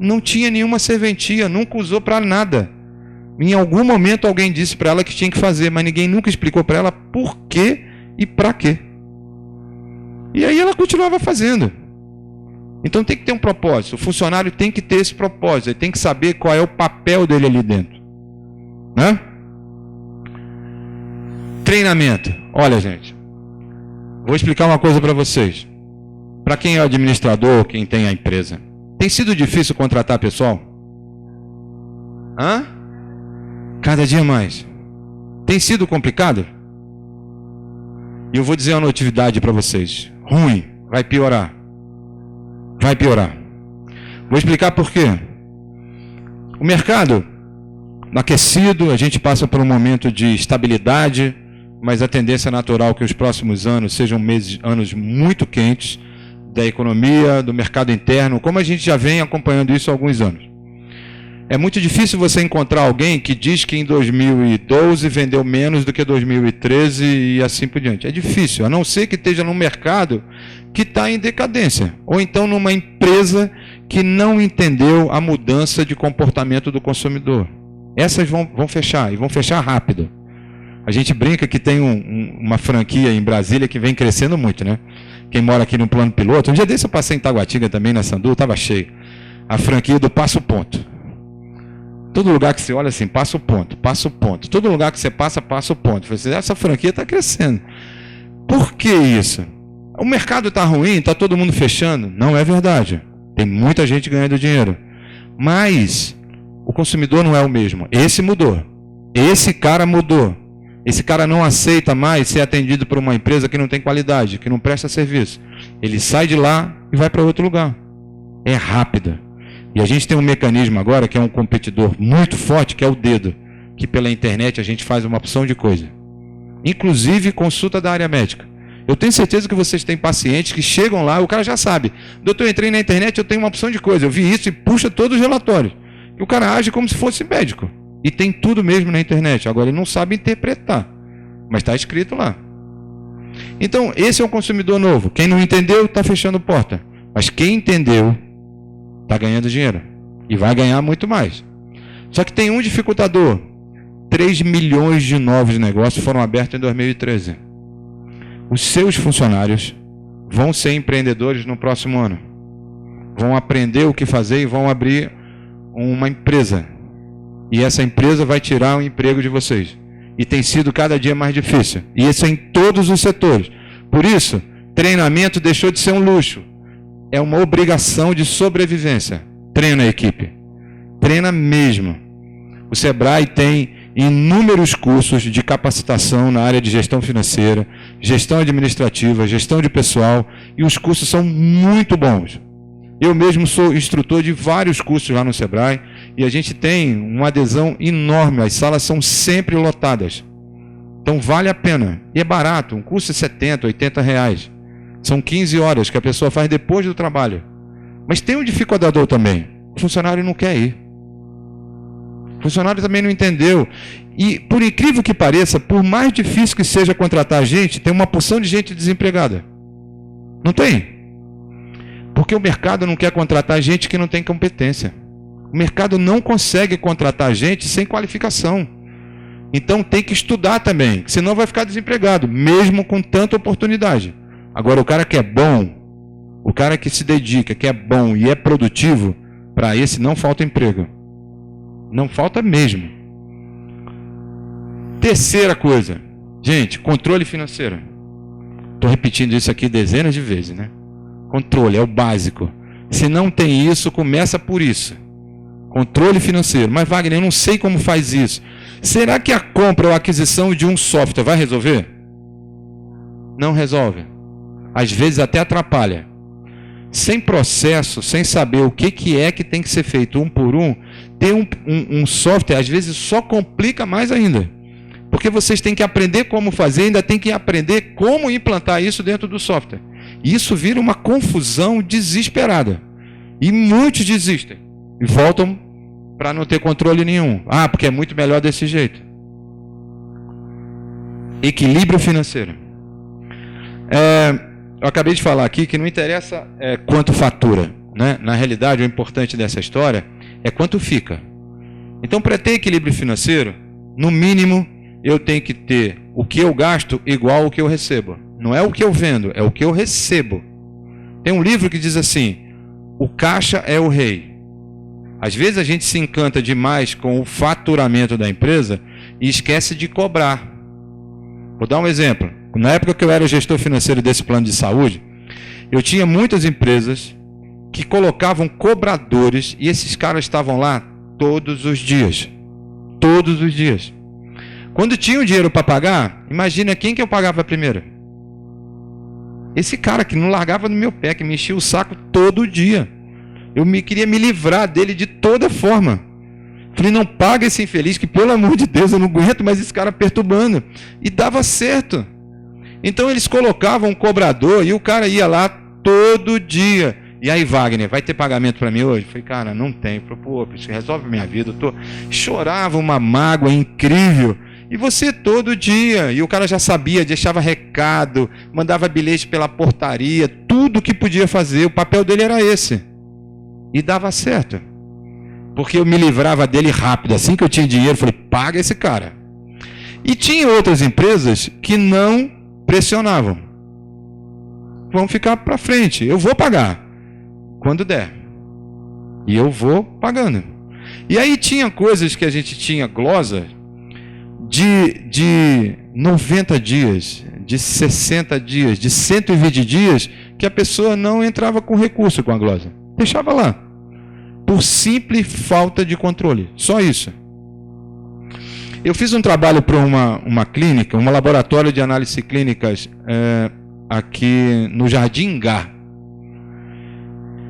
Não tinha nenhuma serventia, nunca usou para nada. Em algum momento alguém disse para ela que tinha que fazer, mas ninguém nunca explicou para ela por quê e para quê. E aí ela continuava fazendo. Então tem que ter um propósito. O funcionário tem que ter esse propósito. Ele tem que saber qual é o papel dele ali dentro. Né? Treinamento. Olha, gente. Vou explicar uma coisa para vocês. Para quem é o administrador, quem tem a empresa. Tem sido difícil contratar pessoal? Cada dia mais. Tem sido complicado? E eu vou dizer uma novidade para vocês. Ruim. Vai piorar. Vai piorar. Vou explicar por quê. O mercado aquecido, a gente passa por um momento de estabilidade, mas a tendência natural é que os próximos anos sejam anos muito quentes da economia, do mercado interno, como a gente já vem acompanhando isso há alguns anos. É muito difícil você encontrar alguém que diz que em 2012 vendeu menos do que 2013 e assim por diante. É difícil, a não ser que esteja num mercado que está em decadência, ou então numa empresa que não entendeu a mudança de comportamento do consumidor. Essas vão fechar, e vão fechar rápido. A gente brinca que tem uma franquia em Brasília que vem crescendo muito, né? Quem mora aqui no plano piloto, um dia desse eu passei em Taguatinga também, na Sandu, estava cheio. A franquia do Passo Ponto. Todo lugar que você olha assim, Passo Ponto, Passo Ponto. Todo lugar que você passa, Passo Ponto. Você, essa franquia está crescendo. Por que isso? O mercado está ruim, está todo mundo fechando? Não é verdade. Tem muita gente ganhando dinheiro. Mas o consumidor não é o mesmo. Esse mudou. Esse cara mudou. Esse cara não aceita mais ser atendido por uma empresa que não tem qualidade, que não presta serviço. Ele sai de lá e vai para outro lugar. É rápido. E a gente tem um mecanismo agora que é um competidor muito forte, que é o dedo. Que pela internet a gente faz uma opção de coisa. Inclusive consulta da área médica. Eu tenho certeza que vocês têm pacientes que chegam lá, o cara já sabe. Doutor, eu entrei na internet, eu tenho uma opção de coisa. Eu vi isso e puxa todos os relatórios. E o cara age como se fosse médico. E tem tudo mesmo na internet. Agora ele não sabe interpretar. Mas está escrito lá. Então, esse é um consumidor novo. Quem não entendeu, está fechando porta. Mas quem entendeu, Está ganhando dinheiro. E vai ganhar muito mais. Só que tem um dificultador. 3 milhões de novos negócios foram abertos em 2013. Os seus funcionários vão ser empreendedores no próximo ano. Vão aprender o que fazer e vão abrir uma empresa. E essa empresa vai tirar o emprego de vocês. E tem sido cada dia mais difícil. E isso é em todos os setores. Por isso, treinamento deixou de ser um luxo. É uma obrigação de sobrevivência. Treina a equipe. Treina mesmo. O Sebrae tem inúmeros cursos de capacitação na área de gestão financeira, gestão administrativa, gestão de pessoal, e os cursos são muito bons. Eu mesmo sou instrutor de vários cursos lá no Sebrae, e a gente tem uma adesão enorme, as salas são sempre lotadas. Então vale a pena, e é barato, um curso é 70, 80 reais. São 15 horas que a pessoa faz depois do trabalho. Mas tem um dificultador também, o funcionário não quer ir. O funcionário também não entendeu. E, por incrível que pareça, por mais difícil que seja contratar gente, tem uma porção de gente desempregada. Não tem? Porque o mercado não quer contratar gente que não tem competência. O mercado não consegue contratar gente sem qualificação. Então tem que estudar também, senão vai ficar desempregado, mesmo com tanta oportunidade. Agora, o cara que é bom, o cara que se dedica, que é bom e é produtivo, para esse não falta emprego. Não falta mesmo. Terceira coisa. Gente, controle financeiro. Estou repetindo isso aqui dezenas de vezes, né? Controle é o básico. Se não tem isso, começa por isso. Controle financeiro. Mas, Wagner, eu não sei como faz isso. Será que a compra ou a aquisição de um software vai resolver? Não resolve. Às vezes até atrapalha. Sem processo, sem saber o que é que tem que ser feito um por um, ter um software, às vezes, só complica mais ainda. Porque vocês têm que aprender como fazer, ainda tem que aprender como implantar isso dentro do software. E isso vira uma confusão desesperada. E muitos desistem. E voltam para não ter controle nenhum. Ah, porque é muito melhor desse jeito. Equilíbrio financeiro. Eu acabei de falar aqui que não interessa quanto fatura, né? Na realidade, o importante dessa história é quanto fica. Então, para ter equilíbrio financeiro, no mínimo, eu tenho que ter o que eu gasto igual ao que eu recebo. Não é o que eu vendo, é o que eu recebo. Tem um livro que diz assim: o caixa é o rei. Às vezes a gente se encanta demais com o faturamento da empresa e esquece de cobrar. Vou dar um exemplo. Na época que eu era gestor financeiro desse plano de saúde, eu tinha muitas empresas que colocavam cobradores e esses caras estavam lá todos os dias. Todos os dias. Quando tinha o dinheiro para pagar, imagina quem que eu pagava primeiro. Esse cara que não largava no meu pé, que me enchia o saco todo dia. Eu queria me livrar dele de toda forma. Falei, não paga esse infeliz, que pelo amor de Deus eu não aguento mais esse cara perturbando. E dava certo. Então eles colocavam um cobrador e o cara ia lá todo dia. E aí, Wagner, vai ter pagamento para mim hoje? Eu falei, cara, não tem. Pô, isso resolve minha vida. Chorava uma mágoa incrível. E você todo dia. E o cara já sabia, deixava recado, mandava bilhete pela portaria, tudo que podia fazer. O papel dele era esse. E dava certo. Porque eu me livrava dele rápido. Assim que eu tinha dinheiro, eu falei, paga esse cara. E tinha outras empresas que não pressionavam. Vamos ficar para frente. Eu vou pagar quando der. E eu vou pagando. E aí tinha coisas que a gente tinha glosa de 90 dias, de 60 dias, de 120 dias, que a pessoa não entrava com recurso com a glosa. Deixava lá. Por simples falta de controle. Só isso. Eu fiz um trabalho para uma clínica, um laboratório de análise clínicas aqui no Jardim Gá.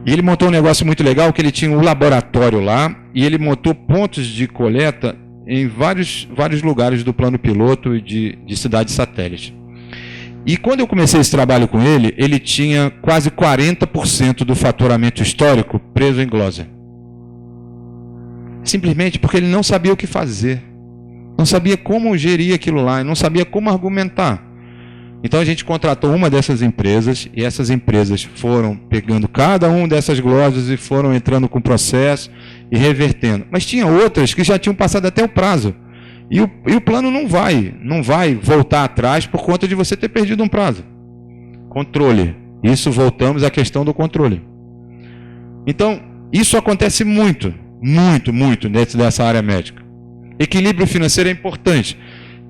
E ele montou um negócio muito legal, que ele tinha um laboratório lá, e ele montou pontos de coleta em vários lugares do plano piloto e de cidades satélites. E quando eu comecei esse trabalho com ele, ele tinha quase 40% do faturamento histórico preso em glosa. Simplesmente porque ele não sabia o que fazer. Não sabia como gerir aquilo lá, não sabia como argumentar. Então a gente contratou uma dessas empresas e essas empresas foram pegando cada uma dessas glosas e foram entrando com processo e revertendo. Mas tinha outras que já tinham passado até o prazo. E o plano não vai voltar atrás por conta de você ter perdido um prazo. Controle. Isso, voltamos à questão do controle. Então, isso acontece muito dentro dessa área médica. Equilíbrio financeiro é importante.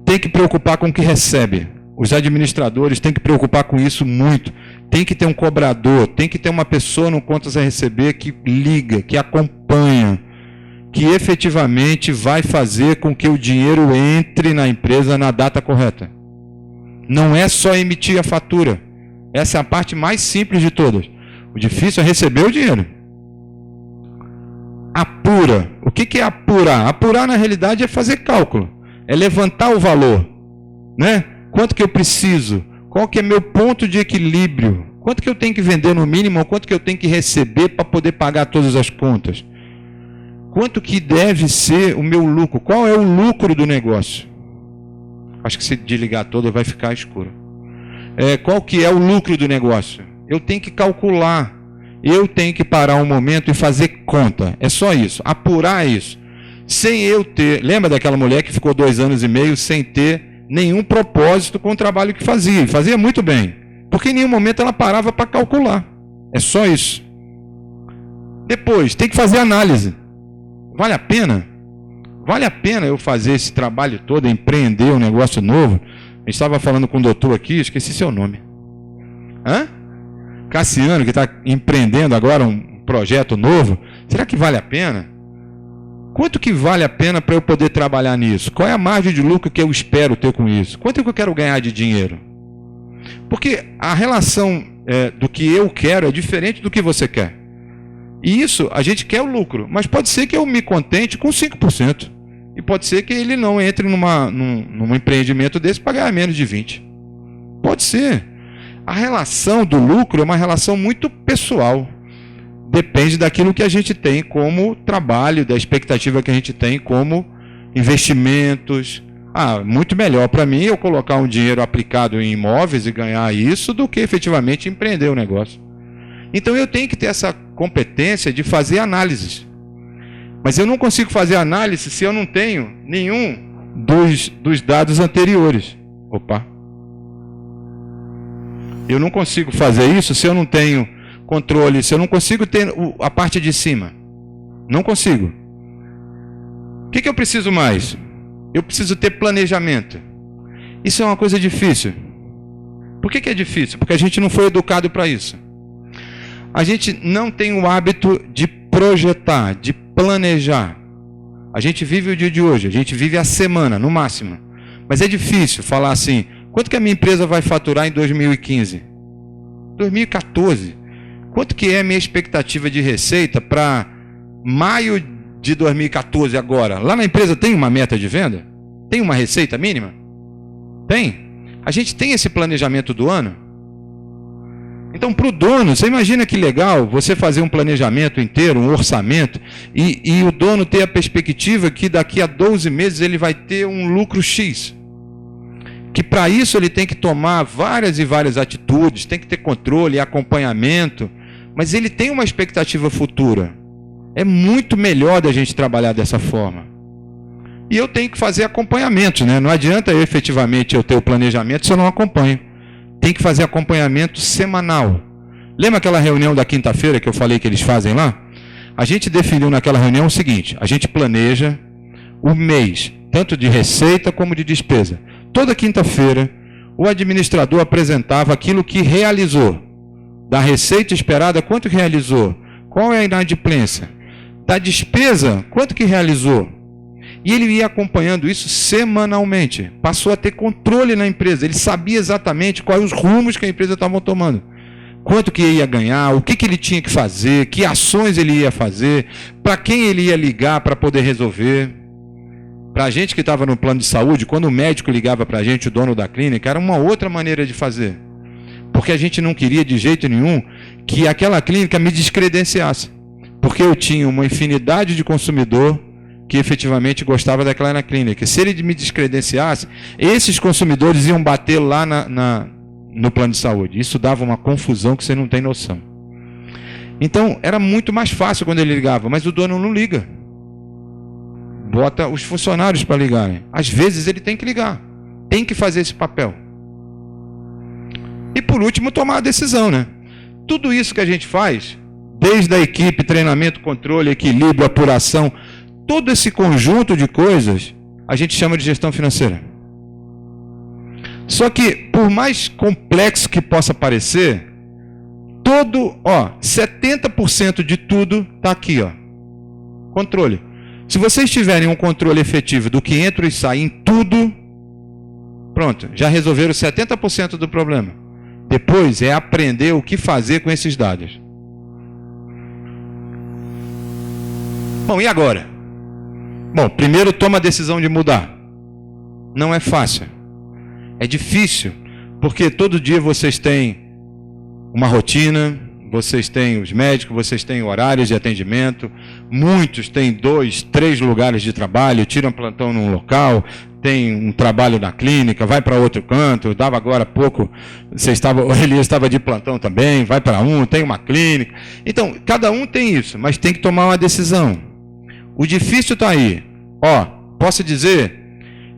Tem que preocupar com o que recebe. Os administradores têm que preocupar com isso muito. Tem que ter um cobrador, tem que ter uma pessoa no contas a receber que liga, que acompanha, que efetivamente vai fazer com que o dinheiro entre na empresa na data correta. Não é só emitir a fatura. Essa é a parte mais simples de todas. O difícil é receber o dinheiro. Apura. O que é apurar? Apurar, na realidade, é fazer cálculo. É levantar o valor. Né? Quanto que eu preciso? Qual que é meu ponto de equilíbrio? Quanto que eu tenho que vender no mínimo? Ou quanto que eu tenho que receber para poder pagar todas as contas? Quanto que deve ser o meu lucro? Qual é o lucro do negócio? Acho que se desligar todo vai ficar escuro. Qual que é o lucro do negócio? Eu tenho que calcular. Eu tenho que parar um momento e fazer conta. É só isso. Apurar isso. Sem eu ter... Lembra daquela mulher que ficou 2 anos e meio sem ter nenhum propósito com o trabalho que fazia? E fazia muito bem. Porque em nenhum momento ela parava para calcular. É só isso. Depois, tem que fazer análise. Vale a pena? Vale a pena eu fazer esse trabalho todo, empreender um negócio novo? Eu estava falando com o doutor aqui, esqueci seu nome. Cassiano, que está empreendendo agora um projeto novo. Será que vale a pena? Quanto que vale a pena para eu poder trabalhar nisso? Qual é a margem de lucro que eu espero ter com isso? Quanto que eu quero ganhar de dinheiro? Porque a relação do que eu quero é diferente do que você quer. E isso, a gente quer o lucro, mas pode ser que eu me contente com 5%. E pode ser que ele não entre num empreendimento desse para ganhar menos de 20%. Pode ser. A relação do lucro é uma relação muito pessoal. Depende daquilo que a gente tem como trabalho, da expectativa que a gente tem como investimentos. Muito melhor para mim eu colocar um dinheiro aplicado em imóveis e ganhar isso do que efetivamente empreender o negócio. Então eu tenho que ter essa competência de fazer análises. Mas eu não consigo fazer análise se eu não tenho nenhum dos dados anteriores. Eu não consigo fazer isso se eu não tenho controle, se eu não consigo ter a parte de cima. Não consigo. O que eu preciso mais? Eu preciso ter planejamento. Isso é uma coisa difícil. Por que é difícil? Porque a gente não foi educado para isso. A gente não tem o hábito de projetar, de planejar. A gente vive o dia de hoje, a gente vive a semana, no máximo. Mas é difícil falar assim, quanto que a minha empresa vai faturar em 2015? 2014. Quanto que é a minha expectativa de receita para maio de 2014 agora? Lá na empresa tem uma meta de venda? Tem uma receita mínima? Tem. A gente tem esse planejamento do ano? Então, para o dono, você imagina que legal você fazer um planejamento inteiro, um orçamento, e o dono ter a perspectiva que daqui a 12 meses ele vai ter um lucro X. Que para isso ele tem que tomar várias e várias atitudes, tem que ter controle e acompanhamento, mas ele tem uma expectativa futura. É muito melhor da gente trabalhar dessa forma. E eu tenho que fazer acompanhamento, né? Não adianta efetivamente eu ter o planejamento se eu não acompanho. Tem que fazer acompanhamento semanal. Lembra aquela reunião da quinta-feira que eu falei que eles fazem lá? A gente definiu naquela reunião o seguinte, a gente planeja o mês, tanto de receita como de despesa. Toda quinta-feira, o administrador apresentava aquilo que realizou. Da receita esperada, quanto que realizou? Qual é a inadimplência? Da despesa, quanto que realizou? E ele ia acompanhando isso semanalmente. Passou a ter controle na empresa. Ele sabia exatamente quais os rumos que a empresa estava tomando. Quanto que ia ganhar, o que ele tinha que fazer, que ações ele ia fazer, para quem ele ia ligar para poder resolver. Para a gente que estava no plano de saúde, quando o médico ligava para a gente, o dono da clínica, era uma outra maneira de fazer. Porque a gente não queria de jeito nenhum que aquela clínica me descredenciasse. Porque eu tinha uma infinidade de consumidor que efetivamente gostava daquela clínica. Se ele me descredenciasse, esses consumidores iam bater lá no plano de saúde. Isso dava uma confusão que você não tem noção. Então, era muito mais fácil quando ele ligava, mas o dono não liga. Bota os funcionários para ligarem. Às vezes ele tem que ligar, tem que fazer esse papel. E por último, tomar a decisão, né? Tudo isso que a gente faz, desde a equipe, treinamento, controle, equilíbrio, apuração, todo esse conjunto de coisas, a gente chama de gestão financeira. Só que, por mais complexo que possa parecer, 70% de tudo está aqui, ó. Controle. Se vocês tiverem um controle efetivo do que entra e sai em tudo, pronto, já resolveram 70% do problema. Depois é aprender o que fazer com esses dados. Bom, e agora? Bom, primeiro toma a decisão de mudar. Não é fácil. É difícil, porque todo dia vocês têm uma rotina, vocês têm os médicos, vocês têm horários de atendimento, muitos têm 2, 3 lugares de trabalho, tiram plantão num local, tem um trabalho na clínica, vai para outro canto, dava agora há pouco, o Elias estava de plantão também, vai para tem uma clínica. Então, cada um tem isso, mas tem que tomar uma decisão. O difícil está aí. Posso dizer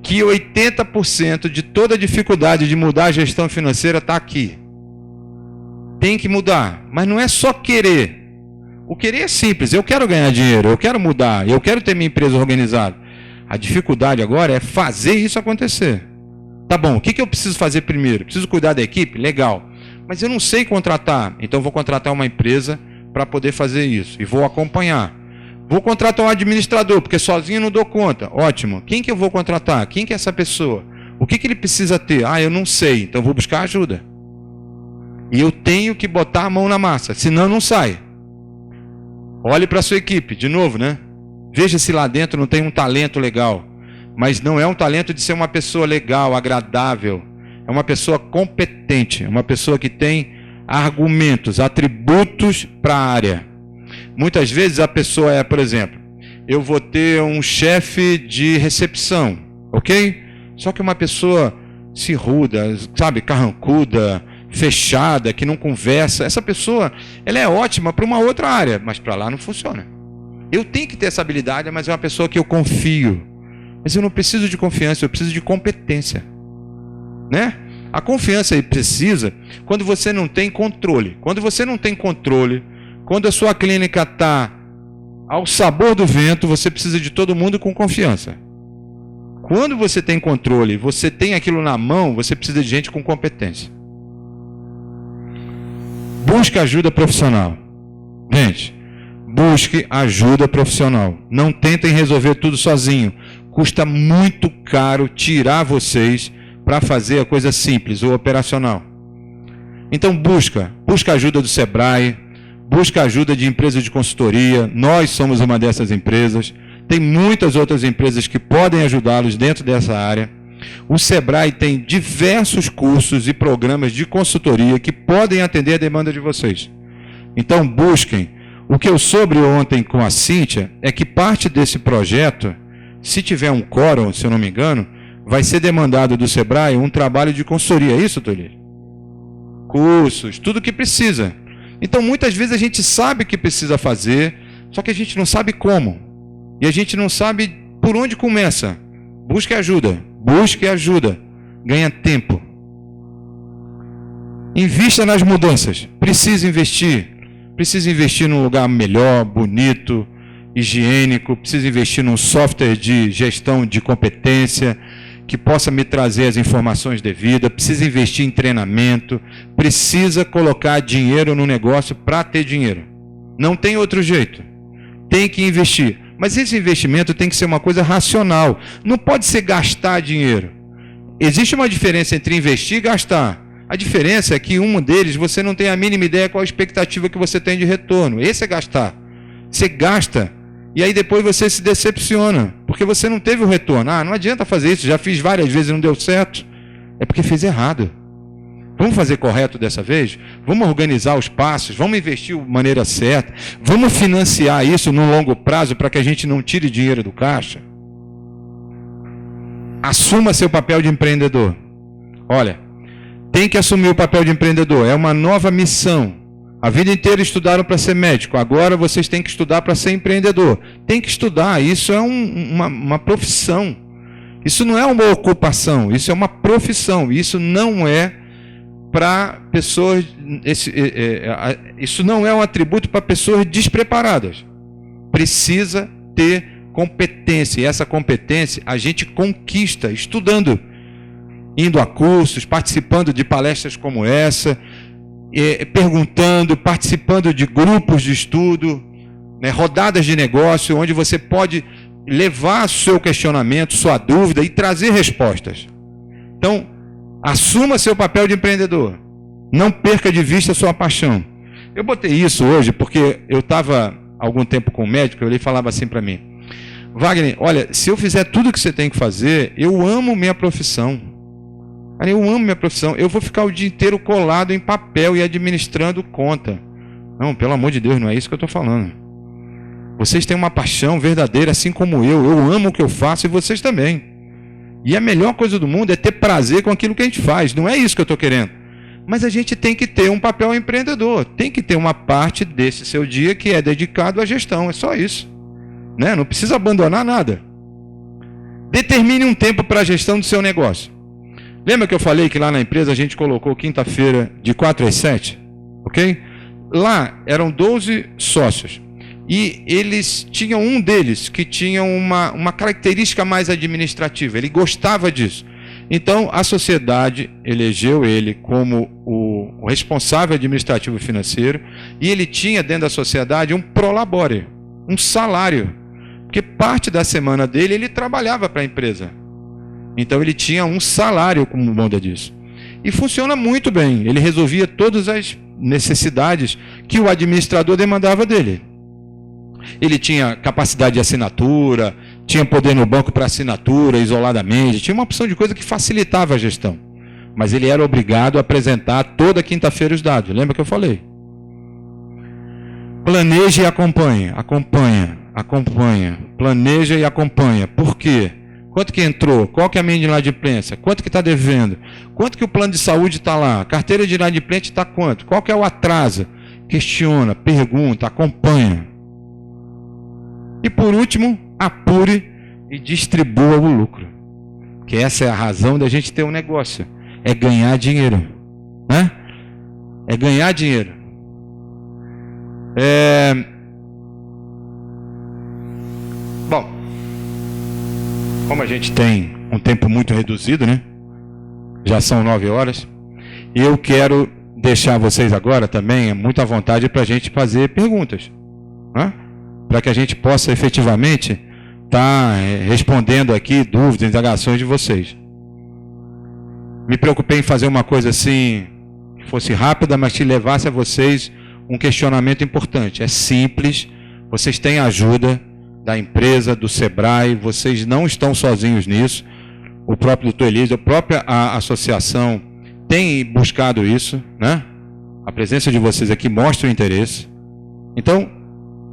que 80% de toda a dificuldade de mudar a gestão financeira está aqui. Tem que mudar, mas não é só querer. O querer é simples, eu quero ganhar dinheiro, eu quero mudar, eu quero ter minha empresa organizada. A dificuldade agora é fazer isso acontecer. Tá bom, o que eu preciso fazer primeiro? Preciso cuidar da equipe? Legal. Mas eu não sei contratar, então vou contratar uma empresa para poder fazer isso. E vou acompanhar. Vou contratar um administrador, porque sozinho não dou conta. Ótimo. Quem que eu vou contratar? Quem que é essa pessoa? O que ele precisa ter? Eu não sei, então vou buscar ajuda. E eu tenho que botar a mão na massa, senão não sai. Olhe para a sua equipe, de novo, né? Veja se lá dentro não tem um talento legal. Mas não é um talento de ser uma pessoa legal, agradável. É uma pessoa competente, é uma pessoa que tem argumentos, atributos para a área. Muitas vezes a pessoa por exemplo, eu vou ter um chefe de recepção, ok? Só que uma pessoa cirruda, sabe, carrancuda, fechada, que não conversa. Essa pessoa, ela é ótima para uma outra área, mas para lá não funciona. Eu tenho que ter essa habilidade, mas é uma pessoa que eu confio. Mas eu não preciso de confiança, eu preciso de competência, né? A confiança precisa quando você não tem controle. Quando você não tem controle, quando a sua clínica está ao sabor do vento, você precisa de todo mundo com confiança. Quando você tem controle, você tem aquilo na mão, você precisa de gente com competência. Busque ajuda profissional. Gente, busque ajuda profissional. Não tentem resolver tudo sozinho. Custa muito caro tirar vocês para fazer a coisa simples ou operacional. Então busca ajuda do Sebrae, busca ajuda de empresas de consultoria. Nós somos uma dessas empresas. Tem muitas outras empresas que podem ajudá-los dentro dessa área. O Sebrae tem diversos cursos e programas de consultoria que podem atender a demanda de vocês. Então busquem. O que eu soube ontem com a Cíntia é que parte desse projeto, se tiver um quórum, se eu não me engano, vai ser demandado do Sebrae um trabalho de consultoria. É isso, Tolir? Cursos, tudo que precisa. Então muitas vezes a gente sabe que precisa fazer, só que a gente não sabe como. E a gente não sabe por onde começa. Busque ajuda. Busque ajuda. Ganha tempo. Invista nas mudanças. Precisa investir. Precisa investir num lugar melhor, bonito, higiênico. Precisa investir num software de gestão de competência que possa me trazer as informações devidas. Precisa investir em treinamento. Precisa colocar dinheiro no negócio para ter dinheiro. Não tem outro jeito. Tem que investir. Mas esse investimento tem que ser uma coisa racional. Não pode ser gastar dinheiro. Existe uma diferença entre investir e gastar. A diferença é que um deles você não tem a mínima ideia qual a expectativa que você tem de retorno. Esse é gastar. Você gasta e aí depois você se decepciona, porque você não teve o retorno. Não adianta fazer isso, já fiz várias vezes e não deu certo. É porque fez errado. Vamos fazer correto dessa vez? Vamos organizar os passos, vamos investir de maneira certa, vamos financiar isso no longo prazo para que a gente não tire dinheiro do caixa. Assuma seu papel de empreendedor. Olha, tem que assumir o papel de empreendedor. É uma nova missão. A vida inteira estudaram para ser médico. Agora vocês têm que estudar para ser empreendedor. Tem que estudar. Isso é uma profissão. Isso não é uma ocupação. Isso é uma profissão. Isso não é para pessoas. Isso não é um atributo para pessoas despreparadas. Precisa ter competência. E essa competência a gente conquista estudando, indo a cursos, participando de palestras como essa, perguntando, participando de grupos de estudo, né, rodadas de negócio, onde você pode levar seu questionamento, sua dúvida e trazer respostas. Então, assuma seu papel de empreendedor. Não perca de vista a sua paixão. Eu botei isso hoje porque eu estava há algum tempo com um médico, ele falava assim para mim: Wagner, olha, se eu fizer tudo o que você tem que fazer, eu amo minha profissão. Eu amo minha profissão. Eu vou ficar o dia inteiro colado em papel e administrando conta. Não, pelo amor de Deus, não é isso que eu estou falando. Vocês têm uma paixão verdadeira, assim como eu. Eu amo o que eu faço e vocês também. E a melhor coisa do mundo é ter prazer com aquilo que a gente faz. Não é isso que eu estou querendo. Mas a gente tem que ter um papel empreendedor. Tem que ter uma parte desse seu dia que é dedicado à gestão. É só isso. Né? Não precisa abandonar nada. Determine um tempo para a gestão do seu negócio. Lembra que eu falei que lá na empresa a gente colocou quinta-feira de 4 às 7? Ok? Lá eram 12 sócios. E eles tinham um deles que tinha uma característica mais administrativa. Ele gostava disso. Então a sociedade elegeu ele como o responsável administrativo financeiro. E ele tinha dentro da sociedade um prolabore, um salário. Porque parte da semana dele ele trabalhava para a empresa. Então ele tinha um salário como conta disso. E funciona muito bem. Ele resolvia todas as necessidades que o administrador demandava dele. Ele tinha capacidade de assinatura, tinha poder no banco para assinatura isoladamente, tinha uma opção de coisa que facilitava a gestão. Mas ele era obrigado a apresentar toda quinta-feira os dados. Lembra que eu falei? Planeja e acompanha. Planeja e acompanha. Por quê? Quanto que entrou? Qual que é a minha inadimplência? Quanto que está devendo? Quanto que o plano de saúde está lá? A carteira de inadimplente está quanto? Qual que é o atraso? Questiona, pergunta, acompanha. E por último, apure e distribua o lucro. Que essa é a razão da gente ter um negócio. É ganhar dinheiro. Né? É ganhar dinheiro. Bom, como a gente tem um tempo muito reduzido, né? Já são 9 horas. E eu quero deixar vocês agora também muito à vontade para a gente fazer perguntas, né? Para que a gente possa efetivamente estar respondendo aqui dúvidas, indagações de vocês. Me preocupei em fazer uma coisa assim, que fosse rápida, mas que levasse a vocês um questionamento importante. É simples, vocês têm ajuda da empresa, do Sebrae, vocês não estão sozinhos nisso. O próprio Dr. Elísio, a própria associação tem buscado isso, né? A presença de vocês aqui mostra o interesse. Então,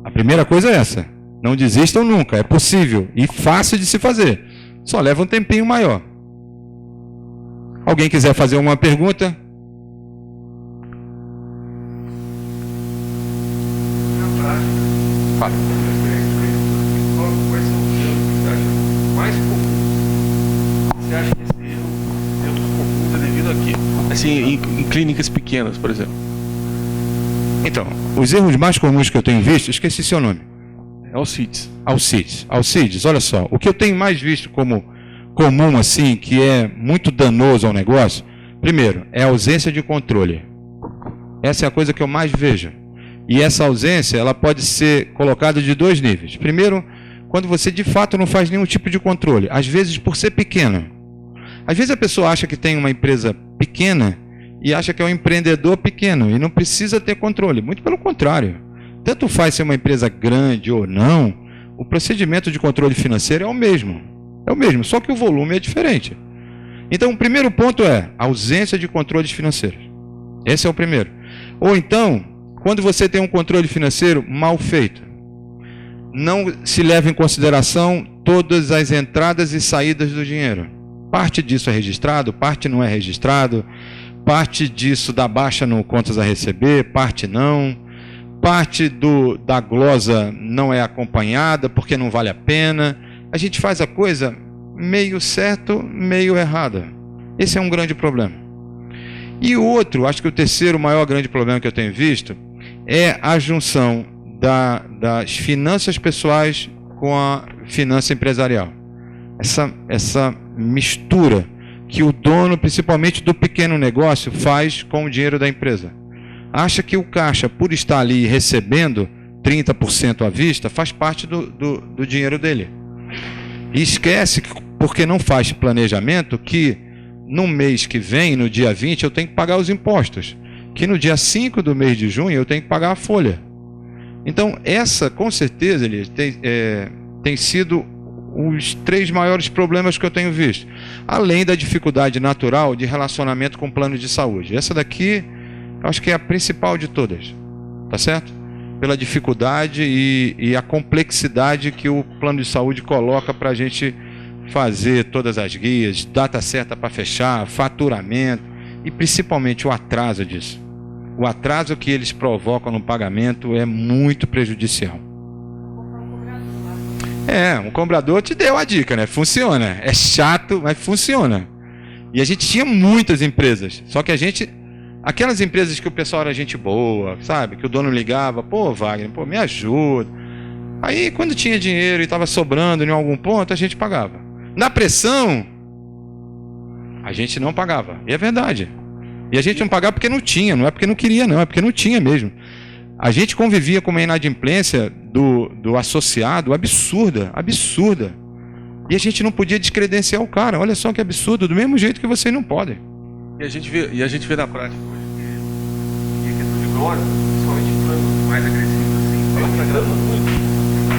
a primeira coisa é essa: não desistam nunca, é possível e fácil de se fazer, só leva um tempinho maior. Alguém quiser fazer uma pergunta? Fala. Quais são os erros que você acha mais comuns? Você acha que esse erro comum é devido a quê? Assim, em clínicas pequenas, por exemplo. Então, os erros mais comuns que eu tenho visto, esqueci seu nome. Alcides, olha só. O que eu tenho mais visto como comum, assim, que é muito danoso ao negócio, primeiro, é a ausência de controle. Essa é a coisa que eu mais vejo. E essa ausência, ela pode ser colocada de 2 níveis. Primeiro, quando você de fato não faz nenhum tipo de controle. Às vezes por ser pequena. Às vezes a pessoa acha que tem uma empresa pequena e acha que é um empreendedor pequeno e não precisa ter controle. Muito pelo contrário. Tanto faz ser uma empresa grande ou não, o procedimento de controle financeiro é o mesmo. É o mesmo, só que o volume é diferente. Então o primeiro ponto é a ausência de controles financeiros. Esse é o primeiro. Ou então, quando você tem um controle financeiro mal feito, não se leva em consideração todas as entradas e saídas do dinheiro. Parte disso é registrado, parte não é registrado, parte disso dá baixa no contas a receber, parte não. Parte da glosa não é acompanhada porque não vale a pena. A gente faz a coisa meio certo, meio errada. Esse é um grande problema. E o outro, acho que o terceiro maior grande problema que eu tenho visto é a junção das finanças pessoais com a finança empresarial. Essa mistura que o dono, principalmente do pequeno negócio, faz com o dinheiro da empresa. Acha que o caixa, por estar ali recebendo 30% à vista, faz parte do dinheiro dele. E esquece, porque não faz planejamento, que no mês que vem, no dia 20, eu tenho que pagar os impostos. Que no dia 5 do mês de junho eu tenho que pagar a folha. Então, essa, com certeza, ele tem sido os 3 maiores problemas que eu tenho visto. Além da dificuldade natural de relacionamento com o plano de saúde. Essa daqui, eu acho que é a principal de todas. Tá certo? Pela dificuldade e a complexidade que o plano de saúde coloca para a gente fazer todas as guias, data certa para fechar, faturamento e principalmente o atraso disso. O atraso que eles provocam no pagamento é muito prejudicial. Um cobrador te deu a dica, né? Funciona. É chato, mas funciona. E a gente tinha muitas empresas, só que aquelas empresas que o pessoal era gente boa, sabe? Que o dono ligava, pô, Wagner, pô, me ajuda. Aí, quando tinha dinheiro e estava sobrando em algum ponto, a gente pagava. Na pressão, a gente não pagava. E é verdade. E a gente não pagava porque não tinha, não é porque não queria, não, é porque não tinha mesmo. A gente convivia com uma inadimplência do associado absurda. E a gente não podia descredenciar o cara. Olha só que absurdo, do mesmo jeito que vocês não podem. E a gente vê na prática hoje que a questão de glória, principalmente planos mais agressivos,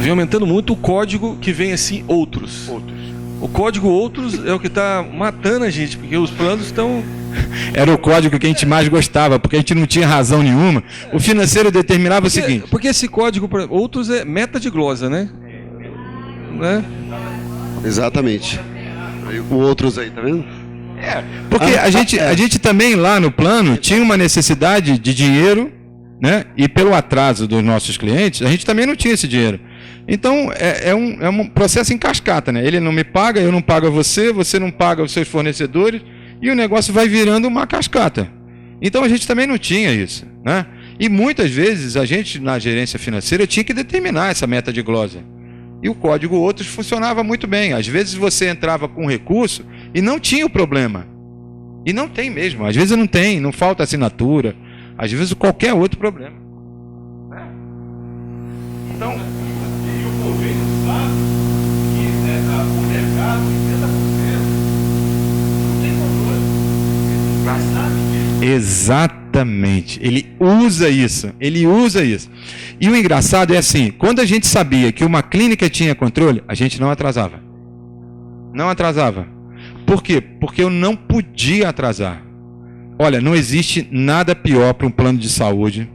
vem aumentando muito o código que vem assim, outros. O código outros é o que está matando a gente, porque os planos estão... Era o código que a gente mais gostava, porque a gente não tinha razão nenhuma. O financeiro determinava o seguinte... Porque esse código outros é meta de glosa, né? Exatamente. O outros aí, tá vendo? Porque a gente também lá no plano tinha uma necessidade de dinheiro, né? E pelo atraso dos nossos clientes, a gente também não tinha esse dinheiro. Então é um processo em cascata, né? Ele não me paga, eu não pago a você, você não paga os seus fornecedores, e o negócio vai virando uma cascata. Então a gente também não tinha isso, né? E muitas vezes a gente na gerência financeira tinha que determinar essa meta de glosa. E o código outros funcionava muito bem. Às vezes você entrava com recurso e não tinha o problema. E não tem mesmo. Às vezes não tem, não falta assinatura. Às vezes qualquer outro problema. Então, e o governo sabe que o mercado, 80%, não tem controle. Já sabe disso. Exatamente. Ele usa isso. E o engraçado é assim, quando a gente sabia que uma clínica tinha controle, a gente não atrasava. Não atrasava. Por quê? Porque eu não podia atrasar. Olha, não existe nada pior para um plano de saúde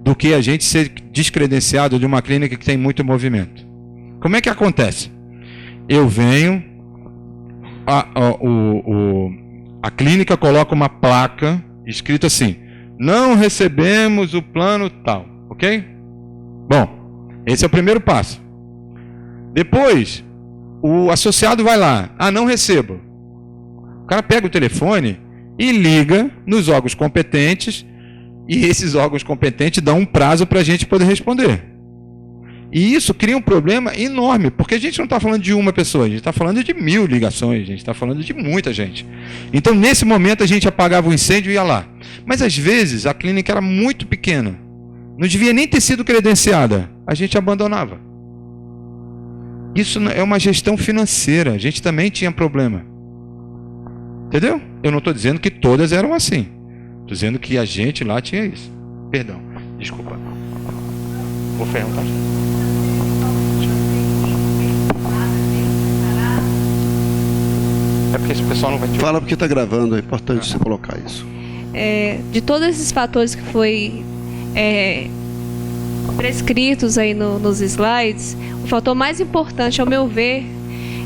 do que a gente ser descredenciado de uma clínica que tem muito movimento. Como é que acontece? Eu venho, a clínica coloca uma placa escrito assim: não recebemos o plano tal, ok? Bom, esse é o primeiro passo. Depois, o associado vai lá, não recebo. O cara pega o telefone e liga nos órgãos competentes, e esses órgãos competentes dão um prazo para a gente poder responder. E isso cria um problema enorme, porque a gente não está falando de uma pessoa, a gente está falando de 1000 ligações, a gente está falando de muita gente. Então, nesse momento, a gente apagava o incêndio e ia lá. Mas, às vezes, a clínica era muito pequena, não devia nem ter sido credenciada, a gente abandonava. Isso é uma gestão financeira, a gente também tinha problema. Entendeu? Eu não estou dizendo que todas eram assim. Estou dizendo que a gente lá tinha isso. Perdão, desculpa. Vou perguntar. É porque esse pessoal não vai te... Fala porque está gravando, é importante você colocar isso. De todos esses fatores que foi prescritos aí nos slides, o fator mais importante, ao meu ver,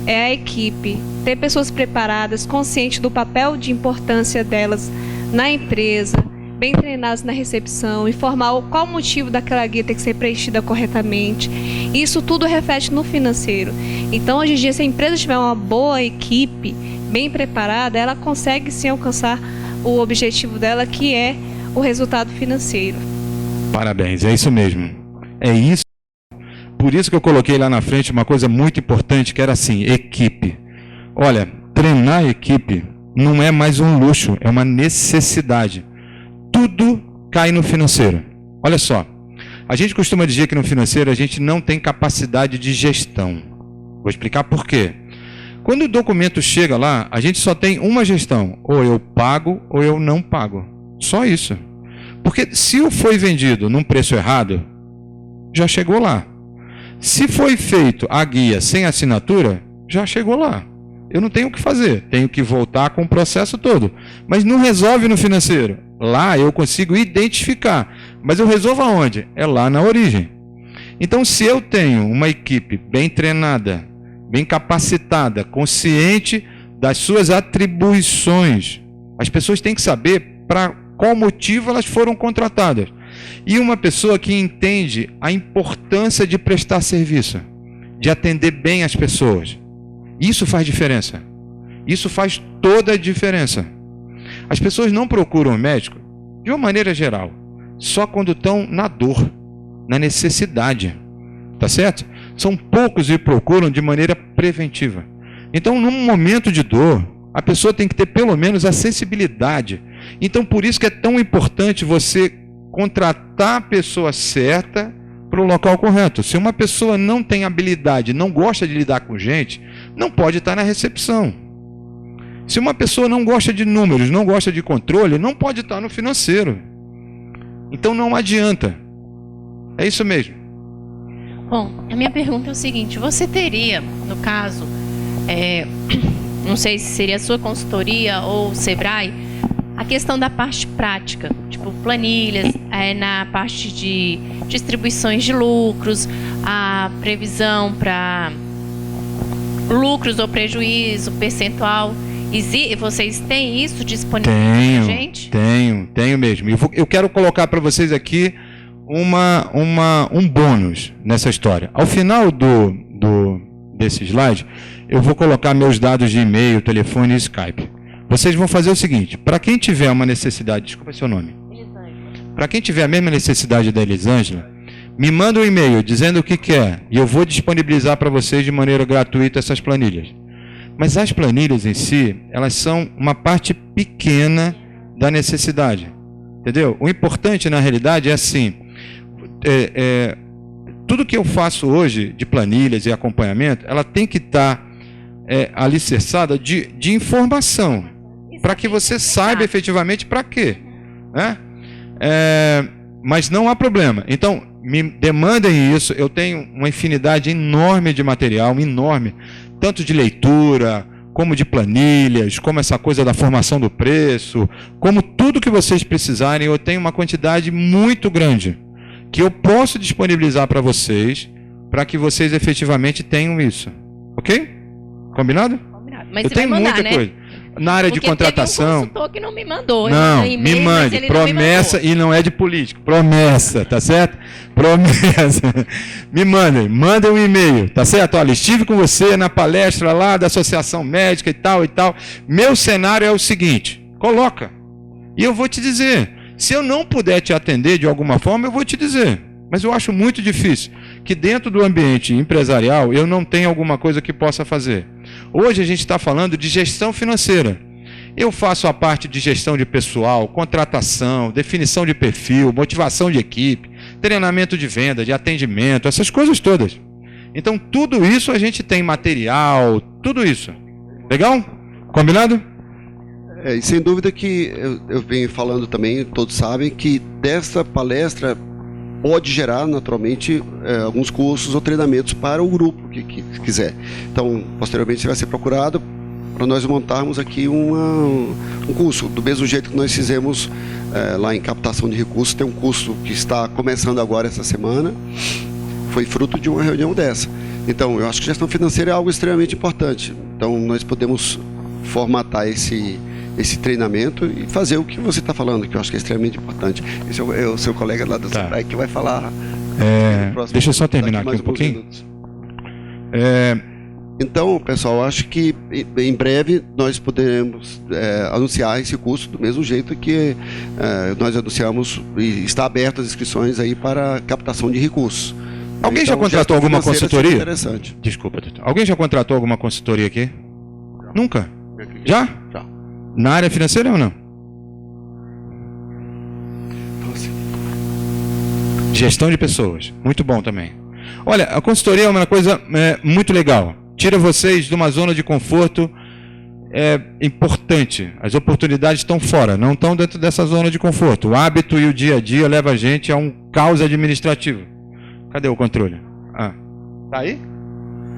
é a equipe. Ter pessoas preparadas, conscientes do papel de importância delas na empresa, bem treinados na recepção, informar qual o motivo daquela guia ter que ser preenchida corretamente. Isso tudo reflete no financeiro. Então, hoje em dia, se a empresa tiver uma boa equipe, bem preparada, ela consegue sim alcançar o objetivo dela, que é o resultado financeiro. Parabéns, é isso mesmo. É isso. Por isso que eu coloquei lá na frente uma coisa muito importante, que era assim, equipe. Olha, treinar equipe não é mais um luxo, é uma necessidade. Tudo cai no financeiro. Olha só, a gente costuma dizer que no financeiro a gente não tem capacidade de gestão. Vou explicar por quê. Quando o documento chega lá, a gente só tem uma gestão. Ou eu pago ou eu não pago. Só isso. Porque se foi vendido num preço errado, já chegou lá. Se foi feito a guia sem assinatura, já chegou lá. Eu não tenho o que fazer, tenho que voltar com o processo todo. Mas não resolve no financeiro. Lá eu consigo identificar. Mas eu resolvo aonde? É lá na origem. Então, se eu tenho uma equipe bem treinada, bem capacitada, consciente das suas atribuições, as pessoas têm que saber para qual motivo elas foram contratadas. E uma pessoa que entende a importância de prestar serviço, de atender bem as pessoas. Isso faz diferença. Isso faz toda a diferença. As pessoas não procuram o médico, de uma maneira geral, só quando estão na dor, na necessidade. Tá certo? São poucos que procuram de maneira preventiva. Então, num momento de dor, a pessoa tem que ter pelo menos a sensibilidade. Então, por isso que é tão importante você contratar a pessoa certa para o local correto. Se uma pessoa não tem habilidade, não gosta de lidar com gente, não pode estar na recepção. Se uma pessoa não gosta de números, não gosta de controle, não pode estar no financeiro. Então não adianta. É isso mesmo. Bom, a minha pergunta é o seguinte: você teria, no caso, não sei se seria a sua consultoria ou o Sebrae, a questão da parte prática, tipo planilhas, na parte de distribuições de lucros, a previsão para lucros ou prejuízo, percentual. Vocês têm isso disponível para a gente? Tenho mesmo. Eu quero colocar para vocês aqui um bônus nessa história. Ao final desse slide, eu vou colocar meus dados de e-mail, telefone e Skype. Vocês vão fazer o seguinte: para quem tiver uma necessidade, desculpa seu nome. Para quem tiver a mesma necessidade da Elisângela, me manda um e-mail dizendo o que quer e eu vou disponibilizar para vocês de maneira gratuita essas planilhas. Mas as planilhas em si, elas são uma parte pequena da necessidade. Entendeu? O importante, na realidade, é assim: tudo que eu faço hoje de planilhas e acompanhamento, ela tem que estar alicerçada de informação, para que você saiba efetivamente para quê. Né? Mas não há problema. Então, me demandem isso. Eu tenho uma infinidade enorme de material, enorme, tanto de leitura, como de planilhas, como essa coisa da formação do preço, como tudo que vocês precisarem. Eu tenho uma quantidade muito grande que eu posso disponibilizar para vocês, para que vocês efetivamente tenham isso. Ok? Combinado? Combinado. Mas eu você tenho vai mandar, muita né? coisa. Na área de contratação. Teve um consultor que não me mandou. Não, e-mail, me mande. Promessa, e não é de político. Promessa, tá certo? Promessa. Me mandem um e-mail, tá certo? Olha, estive com você na palestra lá da Associação Médica e tal e tal. Meu cenário é o seguinte: coloca. E eu vou te dizer. Se eu não puder te atender de alguma forma, eu vou te dizer. Mas eu acho muito difícil que dentro do ambiente empresarial eu não tenha alguma coisa que possa fazer. Hoje a gente está falando de gestão financeira. Eu faço a parte de gestão de pessoal, contratação, definição de perfil, motivação de equipe, treinamento de venda, de atendimento, essas coisas todas. Então tudo isso a gente tem material, tudo isso. Legal? Combinado? E sem dúvida que eu venho falando também, todos sabem, que dessa palestra pode gerar naturalmente alguns cursos ou treinamentos para o grupo que quiser. Então, posteriormente, você vai ser procurado para nós montarmos aqui um curso, do mesmo jeito que nós fizemos lá em captação de recursos. Tem um curso que está começando agora essa semana, foi fruto de uma reunião dessa. Então, eu acho que gestão financeira é algo extremamente importante. Então, nós podemos formatar esse esse treinamento e fazer o que você está falando, que eu acho que é extremamente importante. Esse é o seu colega lá do Sebrae que vai falar. Deixa eu só terminar aqui um pouquinho. Então, pessoal, acho que em breve nós poderemos anunciar esse curso do mesmo jeito que nós anunciamos, e está aberto as inscrições aí para captação de recursos. Alguém já contratou alguma consultoria? Interessante. Desculpa, doutor. Alguém já contratou alguma consultoria aqui? Nunca? Já? Já. Na área financeira ou não? Gestão de pessoas. Muito bom também. Olha, a consultoria é uma coisa muito legal. Tira vocês de uma zona de conforto importante. As oportunidades estão fora, não estão dentro dessa zona de conforto. O hábito e o dia a dia leva a gente a um caos administrativo. Cadê o controle? Tá aí?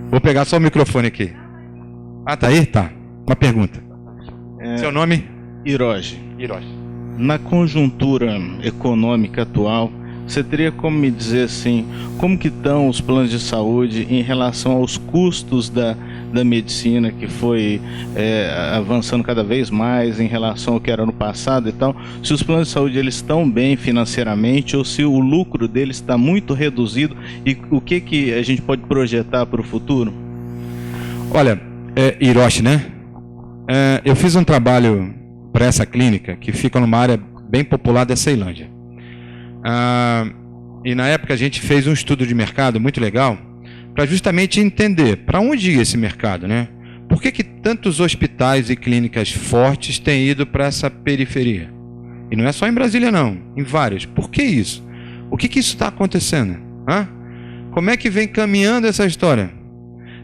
Vou pegar só o microfone aqui. Tá aí? Tá. Uma pergunta. Seu nome? Hiroshi. Hiroshi. Na conjuntura econômica atual, você teria como me dizer assim, como que estão os planos de saúde em relação aos custos da medicina, que foi avançando cada vez mais em relação ao que era no passado e tal? Se os planos de saúde eles estão bem financeiramente ou se o lucro deles está muito reduzido e o que a gente pode projetar para o futuro? Olha, Hiroshi, né? Eu fiz um trabalho para essa clínica que fica numa área bem popular da Ceilândia. E na época a gente fez um estudo de mercado muito legal para justamente entender para onde ia esse mercado, né? Por que tantos hospitais e clínicas fortes têm ido para essa periferia? E não é só em Brasília não, em vários. Por que isso? O que isso está acontecendo? Como é que vem caminhando essa história?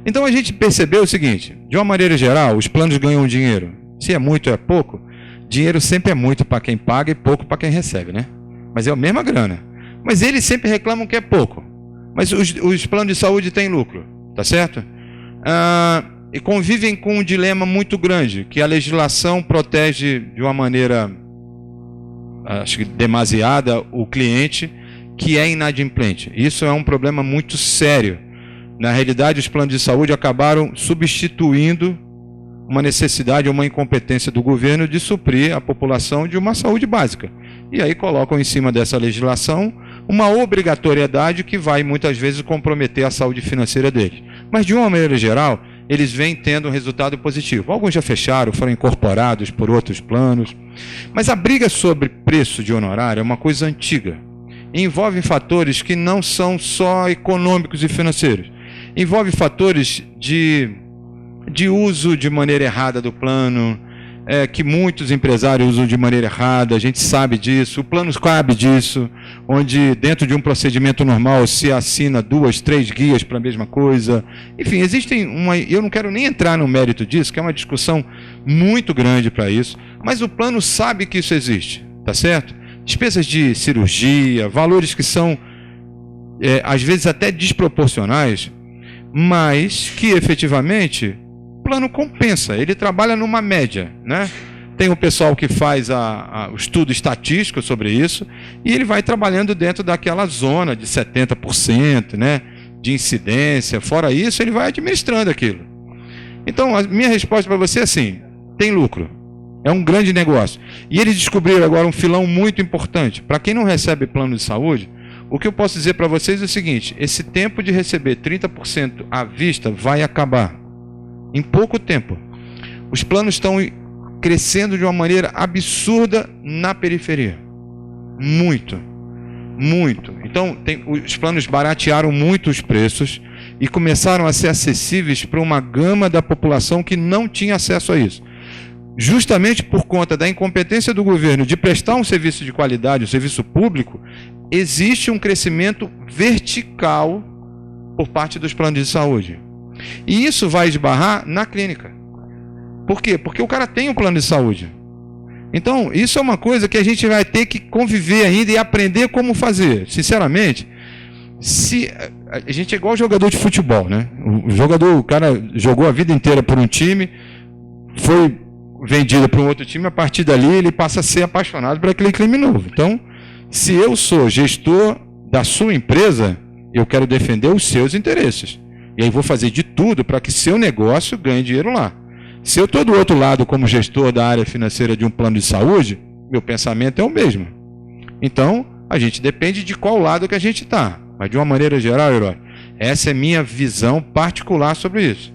Então a gente percebeu o seguinte, de uma maneira geral, os planos ganham dinheiro. Se é muito ou é pouco, dinheiro sempre é muito para quem paga e pouco para quem recebe, né? Mas é a mesma grana. Mas eles sempre reclamam que é pouco. Mas os planos de saúde têm lucro, tá certo? E convivem com um dilema muito grande, que a legislação protege de uma maneira, acho que demasiada, o cliente, que é inadimplente. Isso é um problema muito sério. Na realidade, os planos de saúde acabaram substituindo uma necessidade ou uma incompetência do governo de suprir a população de uma saúde básica. E aí colocam em cima dessa legislação uma obrigatoriedade que vai muitas vezes comprometer a saúde financeira deles. Mas de uma maneira geral, eles vêm tendo um resultado positivo. Alguns já fecharam, foram incorporados por outros planos. Mas a briga sobre preço de honorário é uma coisa antiga. Envolve fatores que não são só econômicos e financeiros. Envolve fatores de uso de maneira errada do plano, que muitos empresários usam de maneira errada, a gente sabe disso, o plano cabe disso, onde dentro de um procedimento normal se assina 2, 3 guias para a mesma coisa. Enfim, eu não quero nem entrar no mérito disso, que é uma discussão muito grande para isso, mas o plano sabe que isso existe, tá certo? Despesas de cirurgia, valores que são, às vezes até desproporcionais, mas que efetivamente o plano compensa, ele trabalha numa média, né? Tem o pessoal que faz o estudo estatístico sobre isso e ele vai trabalhando dentro daquela zona de 70%, né, de incidência. Fora isso, ele vai administrando aquilo. Então, a minha resposta para você é assim, tem lucro, é um grande negócio. E eles descobriram agora um filão muito importante. Para quem não recebe plano de saúde, o que eu posso dizer para vocês é o seguinte, esse tempo de receber 30% à vista vai acabar. Em pouco tempo. Os planos estão crescendo de uma maneira absurda na periferia. Muito. Muito. Então, os planos baratearam muito os preços e começaram a ser acessíveis para uma gama da população que não tinha acesso a isso. Justamente por conta da incompetência do governo de prestar um serviço de qualidade, um serviço público, existe um crescimento vertical por parte dos planos de saúde. E isso vai esbarrar na clínica. Por quê? Porque o cara tem um plano de saúde. Então, isso é uma coisa que a gente vai ter que conviver ainda e aprender como fazer. Sinceramente, a gente é igual jogador de futebol, né? O cara jogou a vida inteira por um time, foi vendido para um outro time, a partir dali ele passa a ser apaixonado por aquele time novo. Então, se eu sou gestor da sua empresa, eu quero defender os seus interesses. E aí vou fazer de tudo para que seu negócio ganhe dinheiro lá. Se eu estou do outro lado como gestor da área financeira de um plano de saúde, meu pensamento é o mesmo. Então, a gente depende de qual lado que a gente está. Mas de uma maneira geral, Herói, essa é minha visão particular sobre isso.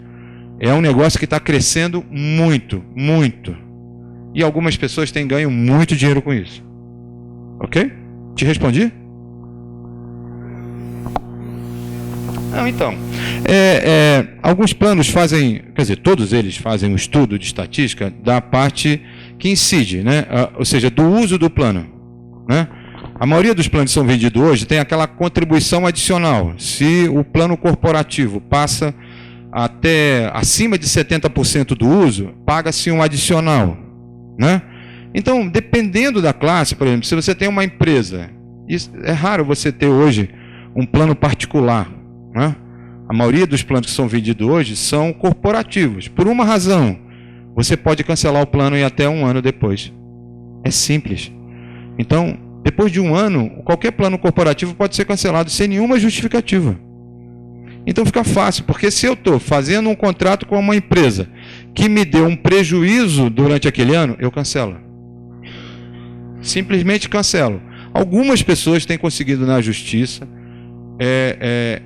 É um negócio que está crescendo muito, muito. E algumas pessoas têm ganho muito dinheiro com isso. Ok? Te respondi? Não, então. Alguns planos fazem, quer dizer, todos eles fazem um estudo de estatística da parte que incide, né? Ou seja, do uso do plano, né? A maioria dos planos que são vendidos hoje tem aquela contribuição adicional. Se o plano corporativo passa até acima de 70% do uso, paga-se um adicional, né? Então, dependendo da classe, por exemplo, se você tem uma empresa, é raro você ter hoje um plano particular, né? A maioria dos planos que são vendidos hoje são corporativos. Por uma razão, você pode cancelar o plano e até um ano depois. É simples. Então, depois de um ano, qualquer plano corporativo pode ser cancelado sem nenhuma justificativa. Então fica fácil, porque se eu estou fazendo um contrato com uma empresa que me deu um prejuízo durante aquele ano, eu cancelo. Simplesmente cancelo. Algumas pessoas têm conseguido na justiça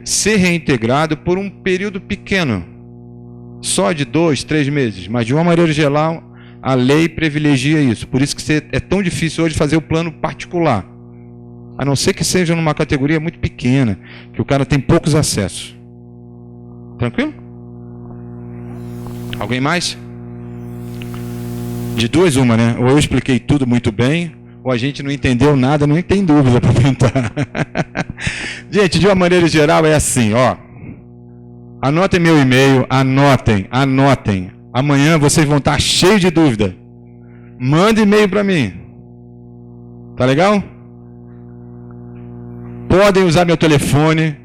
ser reintegrado por um período pequeno, só de 2, 3 meses, mas de uma maneira geral a lei privilegia isso. Por isso que é tão difícil hoje fazer o plano particular, a não ser que seja numa categoria muito pequena, que o cara tem poucos acessos. Tranquilo? Alguém mais? De duas uma, né? Ou eu expliquei tudo muito bem, ou a gente não entendeu nada, não tem dúvida para perguntar. Gente, de uma maneira geral é assim, ó. Anotem meu e-mail, anotem. Amanhã vocês vão estar cheios de dúvida. Manda e-mail para mim. Tá legal? Podem usar meu telefone.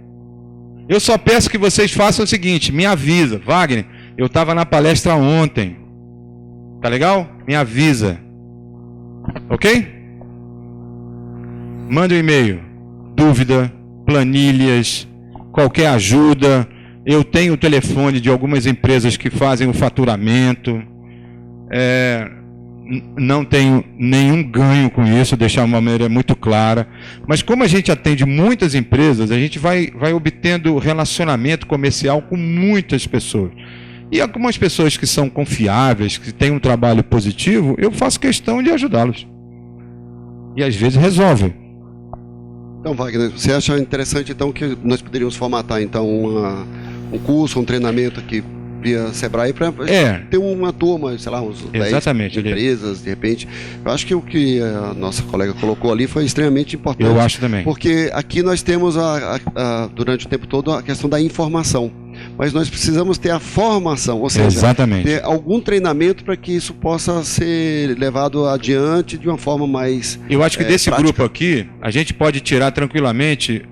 Eu só peço que vocês façam o seguinte, me avisa. Wagner, eu estava na palestra ontem. Tá legal? Me avisa. Ok? Manda um e-mail. Dúvida, planilhas, qualquer ajuda. Eu tenho o telefone de algumas empresas que fazem o faturamento. Não tenho nenhum ganho com isso, deixar uma maneira muito clara. Mas como a gente atende muitas empresas, a gente vai obtendo relacionamento comercial com muitas pessoas. E algumas pessoas que são confiáveis, que têm um trabalho positivo, eu faço questão de ajudá-los. E às vezes resolve. Então, Wagner, você acha interessante então que nós poderíamos formatar então um curso, um treinamento aqui via Sebrae para ter uma turma, sei lá, uns 10 empresas, de repente. Eu acho que o que a nossa colega colocou ali foi extremamente importante. Eu acho também. Porque aqui nós temos, durante o tempo todo, a questão da informação. Mas nós precisamos ter a formação, ou seja, ter algum treinamento para que isso possa ser levado adiante de uma forma mais Eu acho que desse prática. Grupo aqui, a gente pode tirar tranquilamente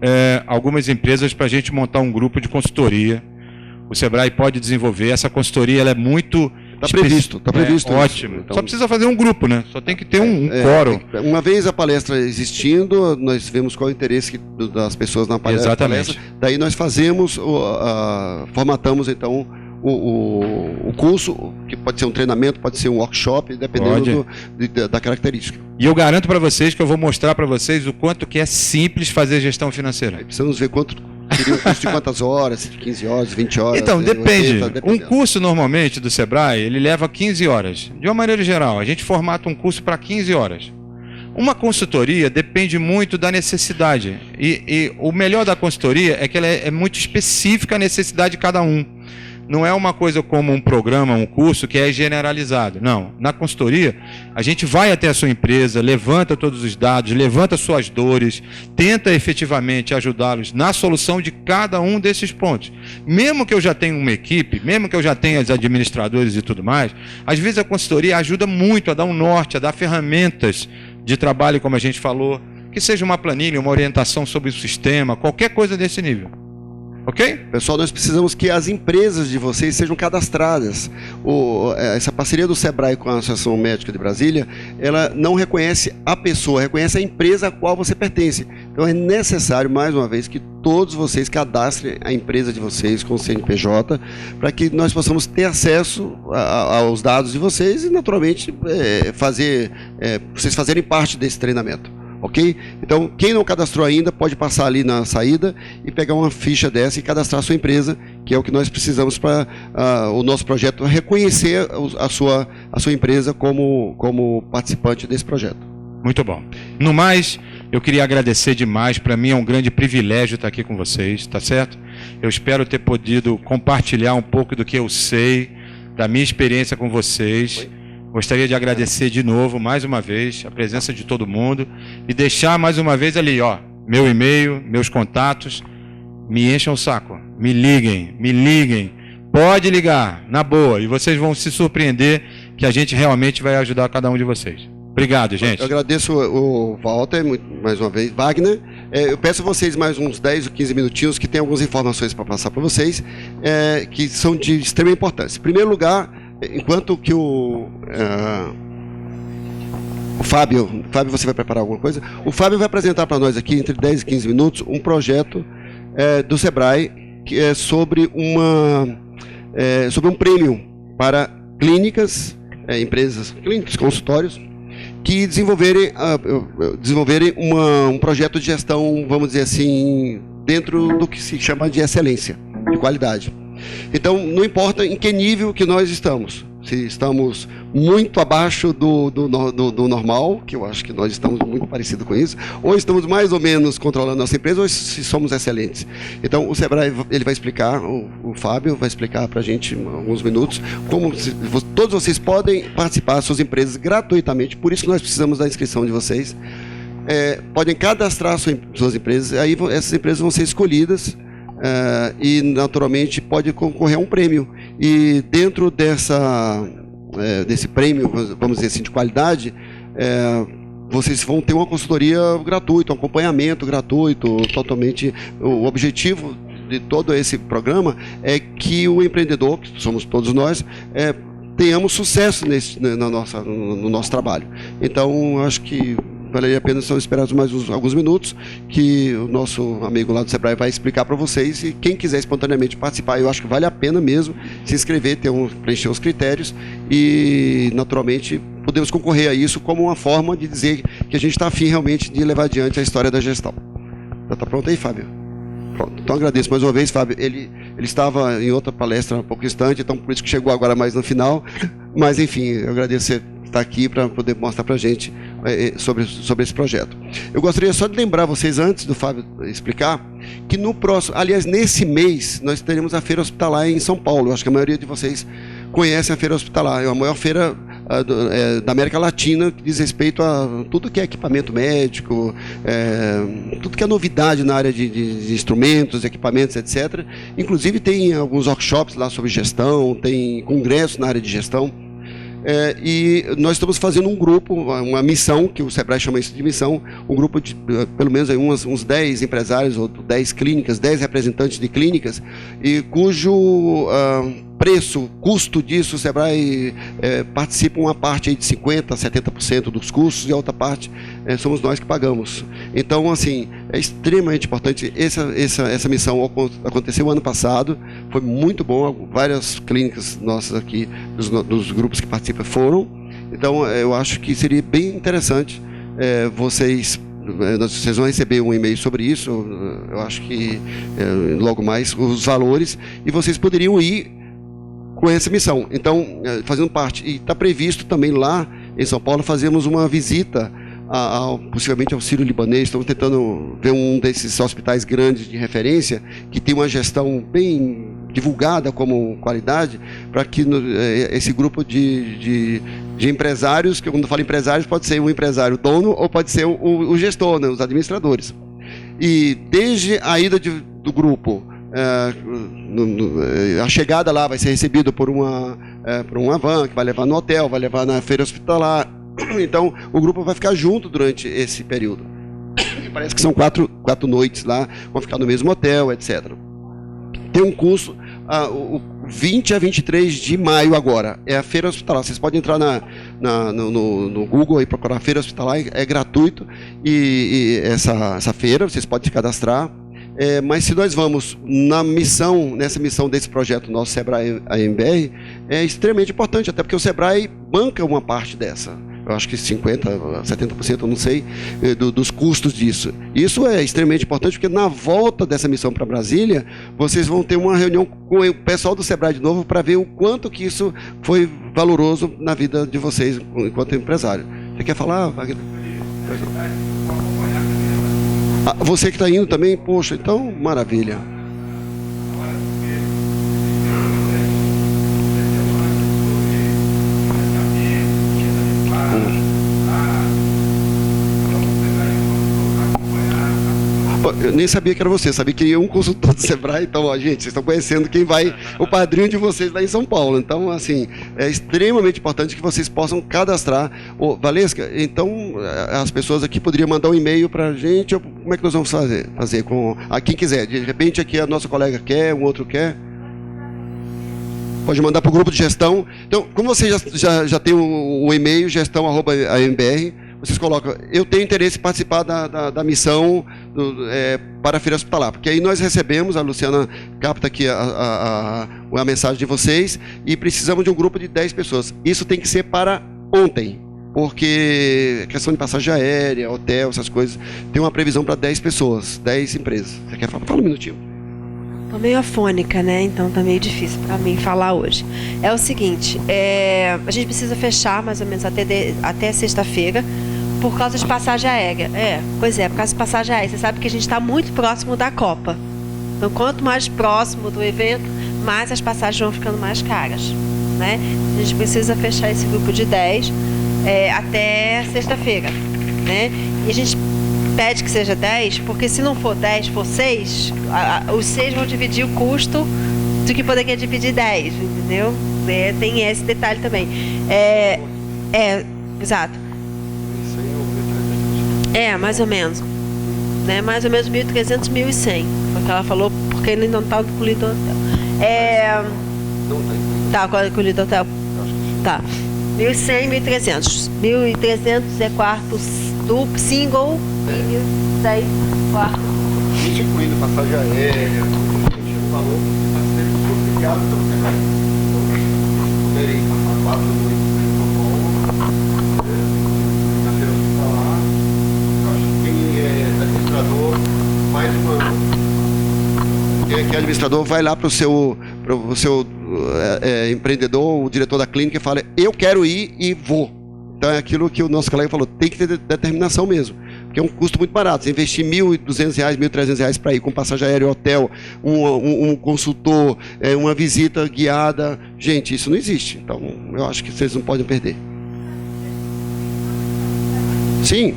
algumas empresas para a gente montar um grupo de consultoria. O Sebrae pode desenvolver. Essa consultoria ela é muito... Está previsto. Ótimo. Então, só precisa fazer um grupo, né? Só tem que ter um quórum. Uma vez a palestra existindo, nós vemos qual é o interesse das pessoas na palestra. Exatamente. Daí nós fazemos, formatamos então o curso, que pode ser um treinamento, pode ser um workshop, dependendo da característica. E eu garanto para vocês que eu vou mostrar para vocês o quanto que é simples fazer gestão financeira. Aí precisamos ver quanto seria um curso de quantas horas, de 15 horas, 20 horas. Então, depende. 80, Um curso normalmente do Sebrae, ele leva 15 horas. De uma maneira geral, a gente formata um curso para 15 horas. Uma consultoria depende muito da necessidade. E o melhor da consultoria é que ela é muito específica à necessidade de cada um. Não é uma coisa como um programa, um curso que é generalizado. Não. Na consultoria, a gente vai até a sua empresa, levanta todos os dados, levanta suas dores, tenta efetivamente ajudá-los na solução de cada um desses pontos. Mesmo que eu já tenha uma equipe, mesmo que eu já tenha os administradores e tudo mais, às vezes a consultoria ajuda muito a dar um norte, a dar ferramentas de trabalho, como a gente falou, que seja uma planilha, uma orientação sobre o sistema, qualquer coisa desse nível. Ok? Pessoal, nós precisamos que as empresas de vocês sejam cadastradas. Essa parceria do Sebrae com a Associação Médica de Brasília, ela não reconhece a pessoa, reconhece a empresa a qual você pertence. Então é necessário, mais uma vez, que todos vocês cadastrem a empresa de vocês com o CNPJ, para que nós possamos ter acesso aos dados de vocês e, naturalmente, vocês fazerem parte desse treinamento. Ok? Então, quem não cadastrou ainda, pode passar ali na saída e pegar uma ficha dessa e cadastrar a sua empresa, que é o que nós precisamos para o nosso projeto reconhecer a sua empresa como participante desse projeto. Muito bom. No mais, eu queria agradecer demais. Para mim é um grande privilégio estar aqui com vocês, tá certo? Eu espero ter podido compartilhar um pouco do que eu sei, da minha experiência com vocês. Gostaria de agradecer de novo, mais uma vez, a presença de todo mundo e deixar mais uma vez ali, ó, meu e-mail, meus contatos. Me encham o saco, me liguem, pode ligar, na boa, e vocês vão se surpreender que a gente realmente vai ajudar cada um de vocês. Obrigado, gente. Eu agradeço o Walter, mais uma vez, Wagner. Eu peço a vocês mais uns 10 ou 15 minutinhos, que tem algumas informações para passar para vocês, que são de extrema importância. Em primeiro lugar, enquanto que o Fábio, você vai preparar alguma coisa? O Fábio vai apresentar para nós aqui, entre 10 e 15 minutos, um projeto do Sebrae, que é sobre um prêmio para clínicas, empresas clínicas, consultórios, que desenvolverem um projeto de gestão, vamos dizer assim, dentro do que se chama de excelência, de qualidade. Então, não importa em que nível que nós estamos, se estamos muito abaixo do normal, que eu acho que nós estamos muito parecidos com isso, ou estamos mais ou menos controlando nossa empresa, ou se somos excelentes. Então, o Sebrae, ele vai explicar, o Fábio vai explicar para a gente em alguns minutos, como todos vocês podem participar das suas empresas gratuitamente, por isso que nós precisamos da inscrição de vocês. Podem cadastrar suas empresas, aí essas empresas vão ser escolhidas, e naturalmente pode concorrer a um prêmio, e dentro desse prêmio, vamos dizer assim, de qualidade, vocês vão ter uma consultoria gratuita, um acompanhamento gratuito, totalmente. O objetivo de todo esse programa é que o empreendedor, que somos todos nós, tenhamos sucesso no nosso trabalho. Então, acho que valeria a pena só esperar mais alguns minutos, que o nosso amigo lá do Sebrae vai explicar para vocês, e quem quiser espontaneamente participar, eu acho que vale a pena mesmo se inscrever, preencher os critérios, e naturalmente podemos concorrer a isso como uma forma de dizer que a gente está afim realmente de levar adiante a história da gestão. Já está pronto aí, Fábio? Pronto. Então agradeço mais uma vez, Fábio. Ele estava em outra palestra um pouco distante, então por isso que chegou agora mais no final, mas enfim, eu agradeço você estar aqui para poder mostrar para a gente sobre esse projeto. Eu gostaria só de lembrar vocês, antes do Fábio explicar, que no próximo, aliás, nesse mês, nós teremos a Feira Hospitalar em São Paulo. Eu acho que a maioria de vocês conhecem a Feira Hospitalar. É a maior feira da América Latina, que diz respeito a tudo que é equipamento médico, tudo que é novidade na área de instrumentos, equipamentos, etc. Inclusive tem alguns workshops lá sobre gestão, tem congressos na área de gestão. E nós estamos fazendo um grupo, uma missão, que o Sebrae chama isso de missão, um grupo de pelo menos aí uns 10 empresários, ou 10 clínicas, 10 representantes de clínicas, e cujo custo disso, o Sebrae participa uma parte aí de 50% a 70% dos custos, e a outra parte somos nós que pagamos. Então, assim, é extremamente importante. Essa missão aconteceu ano passado, foi muito bom, várias clínicas nossas aqui, dos grupos que participam, foram. Então, eu acho que seria bem interessante vocês vão receber um e-mail sobre isso, eu acho que logo mais, os valores, e vocês poderiam ir com essa missão. Então, fazendo parte, e está previsto também lá em São Paulo, fazemos uma visita possivelmente ao Sírio-Libanês. Estamos tentando ver um desses hospitais grandes de referência, que tem uma gestão bem divulgada como qualidade, para que esse grupo de empresários, que quando eu falo empresários, pode ser um empresário dono ou pode ser o gestor, né, os administradores. E desde a ida do grupo, a chegada lá vai ser recebida por uma van que vai levar no hotel, vai levar na feira hospitalar. Então o grupo vai ficar junto durante esse período. Parece que são quatro noites lá, vão ficar no mesmo hotel, etc. tem um curso, o 20 a 23 de maio agora, é a Feira Hospitalar. Vocês podem entrar no Google e procurar Feira Hospitalar, é gratuito, e essa feira, vocês podem se cadastrar. Mas se nós vamos nessa missão desse projeto nosso Sebrae AMBR, é extremamente importante, até porque o Sebrae banca uma parte dessa. Eu acho que 50%, 70%, eu não sei, dos custos disso. Isso é extremamente importante, porque na volta dessa missão para Brasília, vocês vão ter uma reunião com o pessoal do Sebrae de novo para ver o quanto que isso foi valoroso na vida de vocês enquanto empresário. Você quer falar, Wagner? Você que está indo também? Poxa, então, maravilha. Eu nem sabia que era você, sabia que ia um consultor do Sebrae. Então, ó, gente, vocês estão conhecendo quem vai, o padrinho de vocês lá em São Paulo. Então, assim, é extremamente importante que vocês possam cadastrar. Valesca, então, as pessoas aqui poderiam mandar um e-mail para a gente. Como é que nós vamos fazer com quem quiser? De repente, aqui a nossa colega quer, um outro quer. Pode mandar para o grupo de gestão. Então, como você já tem o e-mail, gestão@ambr, vocês colocam, eu tenho interesse em participar da missão para a Feira Hospitalar, porque aí nós recebemos, a Luciana capta aqui a mensagem de vocês, e precisamos de um grupo de 10 pessoas. Isso tem que ser para ontem, porque questão de passagem aérea, hotel, essas coisas, tem uma previsão para 10 pessoas, 10 empresas. Você quer falar? Fala um minutinho. Estou meio afônica, né? Então tá meio difícil para mim falar hoje. É o seguinte, a gente precisa fechar mais ou menos até sexta-feira por causa de passagem aérea. Pois é, por causa de passagem aérea. Você sabe que a gente está muito próximo da Copa. Então, quanto mais próximo do evento, mais as passagens vão ficando mais caras, né? A gente precisa fechar esse grupo de 10 até sexta-feira, né? E a gente pede que seja 10, porque se não for 10, for 6, os 6 vão dividir o custo do que poderia dividir 10, entendeu? Tem esse detalhe também. Exato. Mais ou menos. Né? Mais ou menos 1.300, 1.100. Foi o que ela falou, porque ele não está incluído no hotel. Tá, incluído no hotel? Tá. 1.100, 1.300. 1.300 é quarto duplo, single, e 1.100 quarto. Isso incluindo passagem aérea, o valor está sendo subsidiado pelo Sebrae. Então, poderem passar 4 noites em São Paulo, na Feira Hospitalar. Eu acho que quem é administrador faz quem é administrador vai lá para o seu empreendedor, o diretor da clínica, e fala, eu quero ir e vou. Então é aquilo que o nosso colega falou, tem que ter determinação mesmo, porque é um custo muito barato. Você investir R$1.200, R$1.300 para ir com passagem aérea, hotel, um consultor, uma visita guiada, gente, isso não existe. Então eu acho que vocês não podem perder. Sim,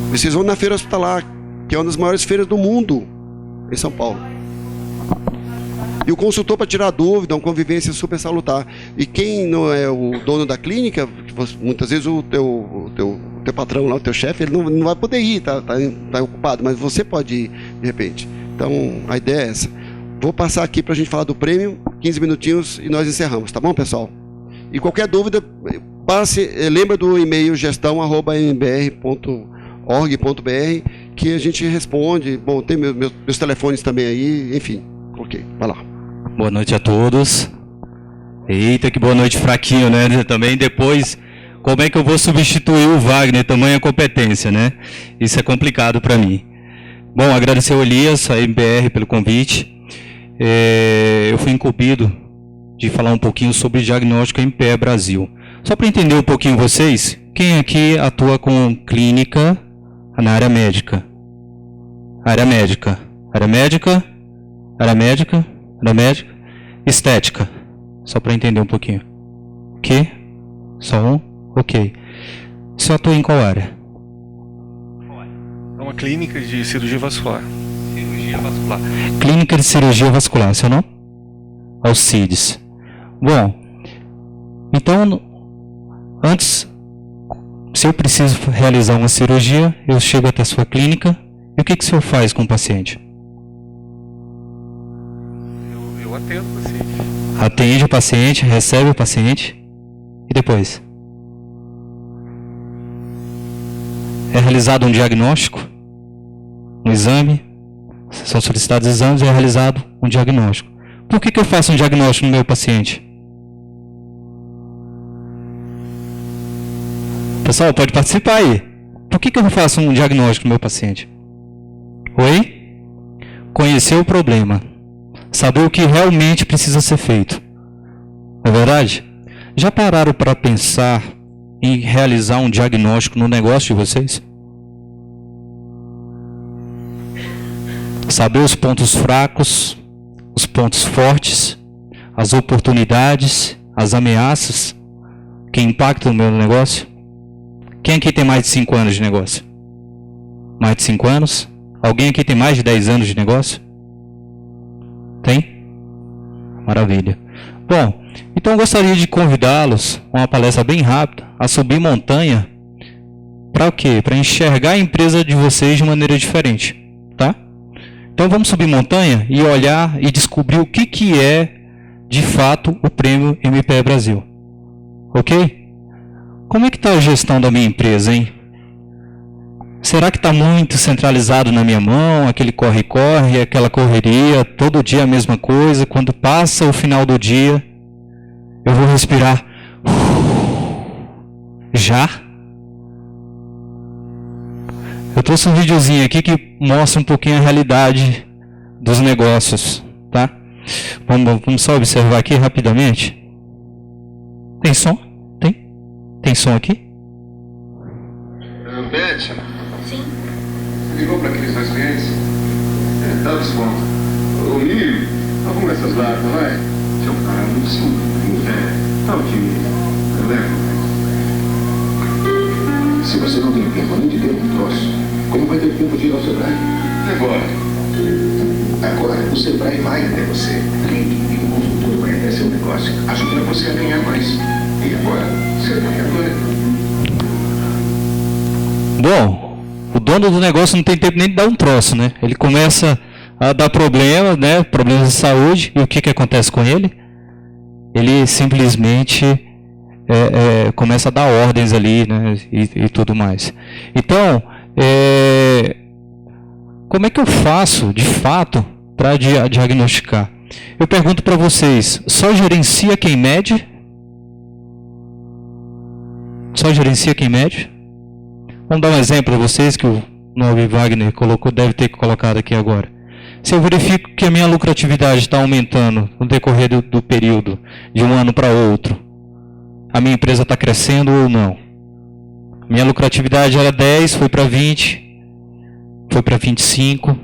vocês vão na Feira Hospitalar, que é uma das maiores feiras do mundo em São Paulo. E o consultor para tirar dúvida, uma convivência super salutar. E quem não é o dono da clínica, muitas vezes o teu patrão lá, o teu chefe, ele não vai poder ir, tá ocupado, mas você pode ir de repente. Então a ideia é essa. Vou passar aqui para a gente falar do prêmio, 15 minutinhos e nós encerramos, tá bom, pessoal? E qualquer dúvida, lembra do e-mail gestão@mbr.org.br que a gente responde. Bom, tem meus telefones também aí, enfim. Ok, vai lá. Boa noite a todos. Eita, que boa noite fraquinho, né? Também depois, como é que eu vou substituir o Wagner, tamanha competência, né? Isso é complicado para mim. Bom, agradecer ao Elias, a MBR, pelo convite. Eu fui incumbido de falar um pouquinho sobre diagnóstico em pé Brasil. Só para entender um pouquinho vocês, quem aqui atua com clínica na área médica? Área médica. Área médica? Área médica? Área médica? Estética. Só para entender um pouquinho. Que? Só um? Ok. Você atua em qual área? É uma clínica de cirurgia vascular. Cirurgia vascular. Clínica de cirurgia vascular, seu nome? Alcides. Bom, então, antes, se eu preciso realizar uma cirurgia, eu chego até a sua clínica, e o que o senhor faz com o paciente? Eu Atendo o paciente. Atende o paciente, recebe o paciente. E depois? É realizado um diagnóstico, um exame. São solicitados exames e é realizado um diagnóstico. Por que eu faço um diagnóstico no meu paciente? Pessoal, pode participar aí. Por que eu faço um diagnóstico no meu paciente? Oi? Conhecer o problema. Saber o que realmente precisa ser feito. Não é verdade? Já pararam para pensar em realizar um diagnóstico no negócio de vocês? Saber os pontos fracos, os pontos fortes, as oportunidades, as ameaças que impactam o meu negócio? Quem aqui tem mais de 5 anos de negócio? Mais de 5 anos? Alguém aqui tem mais de 10 anos de negócio? Tem? Maravilha. Bom, então eu gostaria de convidá-los, uma palestra bem rápida, a subir montanha. Para o quê? Para enxergar a empresa de vocês de maneira diferente. Tá? Então vamos subir montanha e olhar e descobrir o que é, de fato, o prêmio MPE Brasil. Ok? Como é que está a gestão da minha empresa, hein? Será que está muito centralizado na minha mão, aquele corre-corre, aquela correria, todo dia a mesma coisa, quando passa o final do dia, eu vou respirar. Já? Eu trouxe um videozinho aqui que mostra um pouquinho a realidade dos negócios, tá? Vamos só observar aqui rapidamente. Tem som? Tem som aqui? Beth? Sim. Você ligou para aqueles 2 clientes? Dá desconto. Ô, Milho, arruma essas latas, vai. Seu cara, não se tá otimista. Eu levo. Se você não tem tempo nem de ter um troço, como vai ter tempo de ir ao Sebrae? E agora? Agora, o Sebrae vai até você. E o consultor vai até seu negócio, ajudando você a ganhar mais. E agora? Sebrae agora. Bom, o dono do negócio não tem tempo nem de dar um troço, né? Ele começa a dar problemas, né? Problemas de saúde. E o que acontece com ele? Ele simplesmente começa a dar ordens ali, né? E tudo mais. Então, como é que eu faço, de fato, para diagnosticar? Eu pergunto para vocês, só gerencia quem mede? Só gerencia quem mede? Vamos dar um exemplo para vocês que o Nobre Wagner deve ter colocado aqui agora. Se eu verifico que a minha lucratividade está aumentando no decorrer do período, de um ano para outro, a minha empresa está crescendo ou não? Minha lucratividade era 10, foi para 20, foi para 25,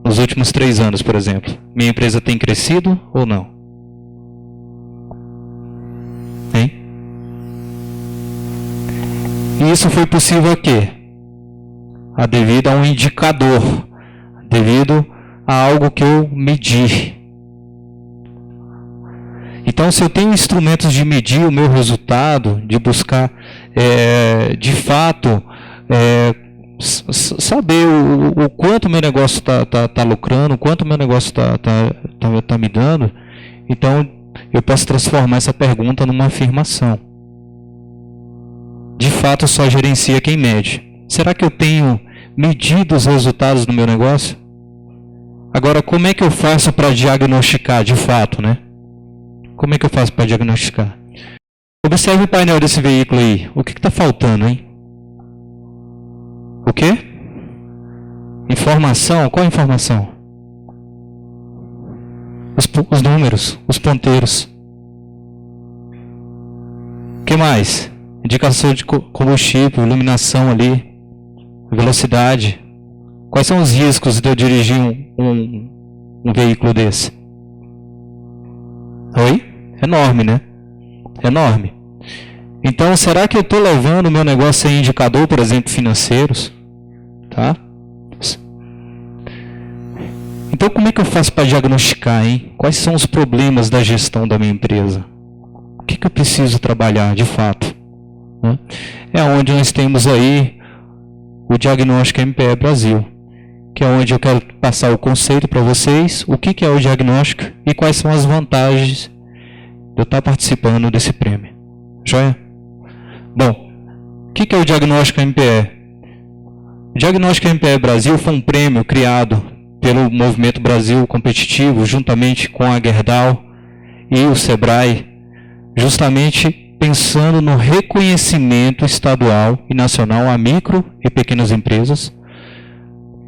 nos últimos 3 anos, por exemplo. Minha empresa tem crescido ou não? Hein? E isso foi possível a quê? Devido a um indicador, devido a algo que eu medi. Então, se eu tenho instrumentos de medir o meu resultado, de buscar, de fato, saber o quanto o meu negócio está lucrando, o quanto o meu negócio está me dando, então eu posso transformar essa pergunta numa afirmação. De fato, só gerencia quem mede. Será que eu tenho medido os resultados do meu negócio? Agora, como é que eu faço para diagnosticar de fato, né? Como é que eu faço para diagnosticar? Observe o painel desse veículo aí. O que está faltando, hein? O quê? Informação? Qual informação? Os números, os ponteiros. O que mais? Indicação de combustível, iluminação ali, velocidade. Quais são os riscos de eu dirigir um veículo desse? Oi? Enorme, né? Enorme. Então, será que eu estou levando o meu negócio em indicador, por exemplo, financeiros? Tá? Então, como é que eu faço para diagnosticar, hein? Quais são os problemas da gestão da minha empresa? O que eu preciso trabalhar, de fato? É onde nós temos aí o diagnóstico MPE Brasil. que é onde eu quero passar o conceito para vocês, o que é o diagnóstico e quais são as vantagens de eu estar participando desse prêmio. Joia? Bom, o que é o Diagnóstico MPE? O Diagnóstico MPE Brasil foi um prêmio criado pelo Movimento Brasil Competitivo, juntamente com a Gerdau e o Sebrae, justamente pensando no reconhecimento estadual e nacional a micro e pequenas empresas,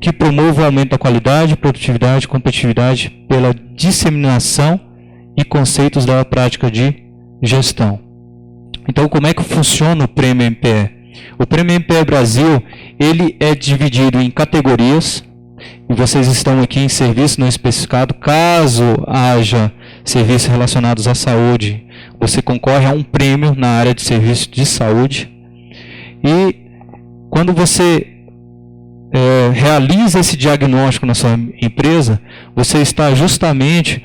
que promove o aumento da qualidade, produtividade e competitividade pela disseminação e conceitos da prática de gestão. Então, como é que funciona o Prêmio MPE? O Prêmio MPE Brasil, ele é dividido em categorias, e vocês estão aqui em serviço não especificado. Caso haja serviços relacionados à saúde, você concorre a um prêmio na área de serviço de saúde. E quando você realiza esse diagnóstico na sua empresa, você está justamente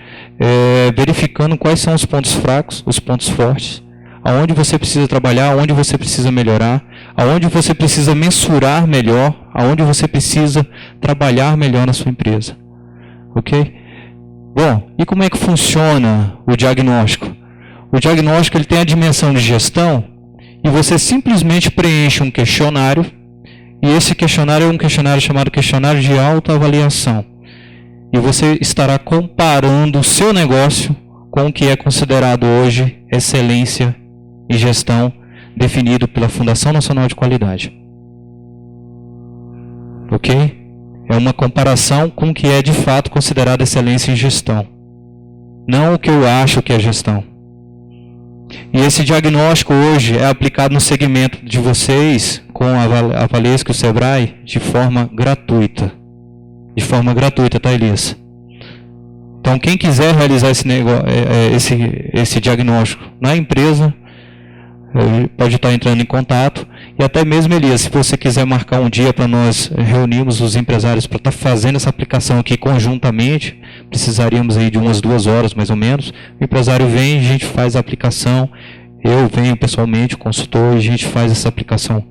verificando quais são os pontos fracos, os pontos fortes, aonde você precisa trabalhar, aonde você precisa melhorar, aonde você precisa mensurar melhor, aonde você precisa trabalhar melhor na sua empresa. Ok? Bom, e como é que funciona o diagnóstico? O diagnóstico ele tem a dimensão de gestão e você simplesmente preenche um questionário, e esse questionário é um questionário chamado questionário de autoavaliação. E você estará comparando o seu negócio com o que é considerado hoje excelência em gestão, definido pela Fundação Nacional de Qualidade. Ok? É uma comparação com o que é de fato considerado excelência em gestão. Não o que eu acho que é gestão. E esse diagnóstico hoje é aplicado no segmento de vocês, com a Valesco e o Sebrae, de forma gratuita. De forma gratuita, tá, Elias? Então, quem quiser realizar esse diagnóstico na empresa, pode estar entrando em contato. E até mesmo, Elias, se você quiser marcar um dia para nós reunirmos os empresários para estar fazendo essa aplicação aqui conjuntamente, precisaríamos aí de umas 2 horas mais ou menos. O empresário vem, a gente faz a aplicação, eu venho pessoalmente, o consultor, e a gente faz essa aplicação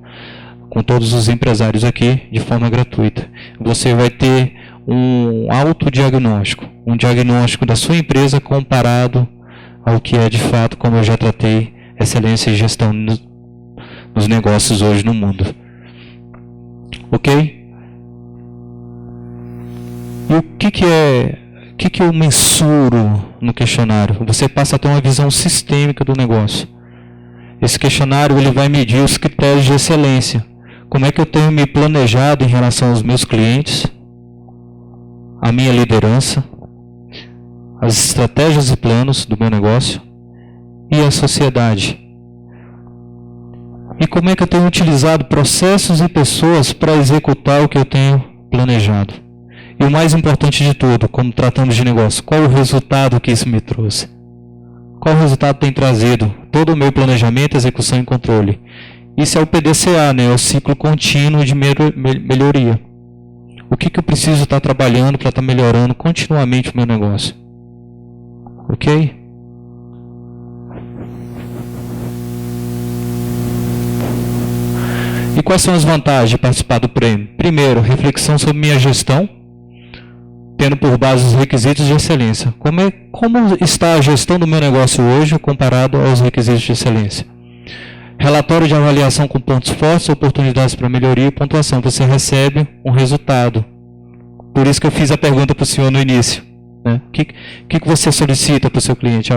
com todos os empresários aqui de forma gratuita. Você vai ter um autodiagnóstico, um diagnóstico da sua empresa comparado ao que é de fato, como eu já tratei, excelência e gestão nos negócios hoje no mundo. Ok? E o que eu mensuro no questionário? Você passa a ter uma visão sistêmica do negócio. Esse questionário ele vai medir os critérios de excelência. Como é que eu tenho me planejado em relação aos meus clientes, a minha liderança, as estratégias e planos do meu negócio e a sociedade. E como é que eu tenho utilizado processos e pessoas para executar o que eu tenho planejado. E o mais importante de tudo, como tratamos de negócio, qual o resultado que isso me trouxe? Qual o resultado tem trazido? Todo o meu planejamento, execução e controle. Isso é o PDCA, né? É o ciclo contínuo de melhoria. O que eu preciso estar trabalhando para estar melhorando continuamente o meu negócio? Ok? E quais são as vantagens de participar do prêmio? Primeiro, reflexão sobre minha gestão, tendo por base os requisitos de excelência. Como está a gestão do meu negócio hoje comparado aos requisitos de excelência? Relatório de avaliação com pontos fortes, oportunidades para melhoria e pontuação. Você recebe um resultado. Por isso que eu fiz a pergunta para o senhor no início. Né? O que você solicita para o seu cliente?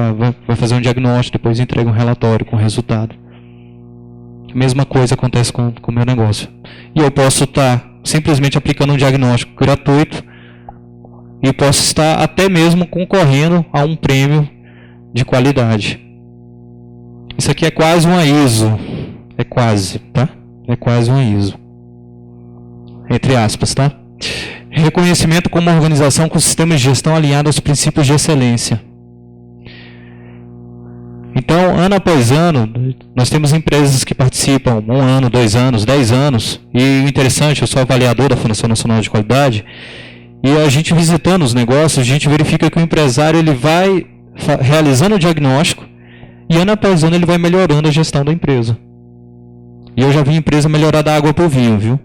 Vai fazer um diagnóstico, depois entrega um relatório com resultado. A mesma coisa acontece com o meu negócio. E eu posso estar simplesmente aplicando um diagnóstico gratuito e posso estar até mesmo concorrendo a um prêmio de qualidade. Isso aqui é quase uma ISO. É quase, tá? É quase uma ISO. Entre aspas, tá? Reconhecimento como organização com sistemas de gestão alinhado aos princípios de excelência. Então, ano após ano, nós temos empresas que participam 1 ano, 2 anos, 10 anos. E o interessante, eu sou avaliador da Fundação Nacional de Qualidade, e a gente visitando os negócios, a gente verifica que o empresário ele vai realizando o diagnóstico, e ano após ano ele vai melhorando a gestão da empresa. E eu já vi a empresa melhorar da água para o vinho, viu?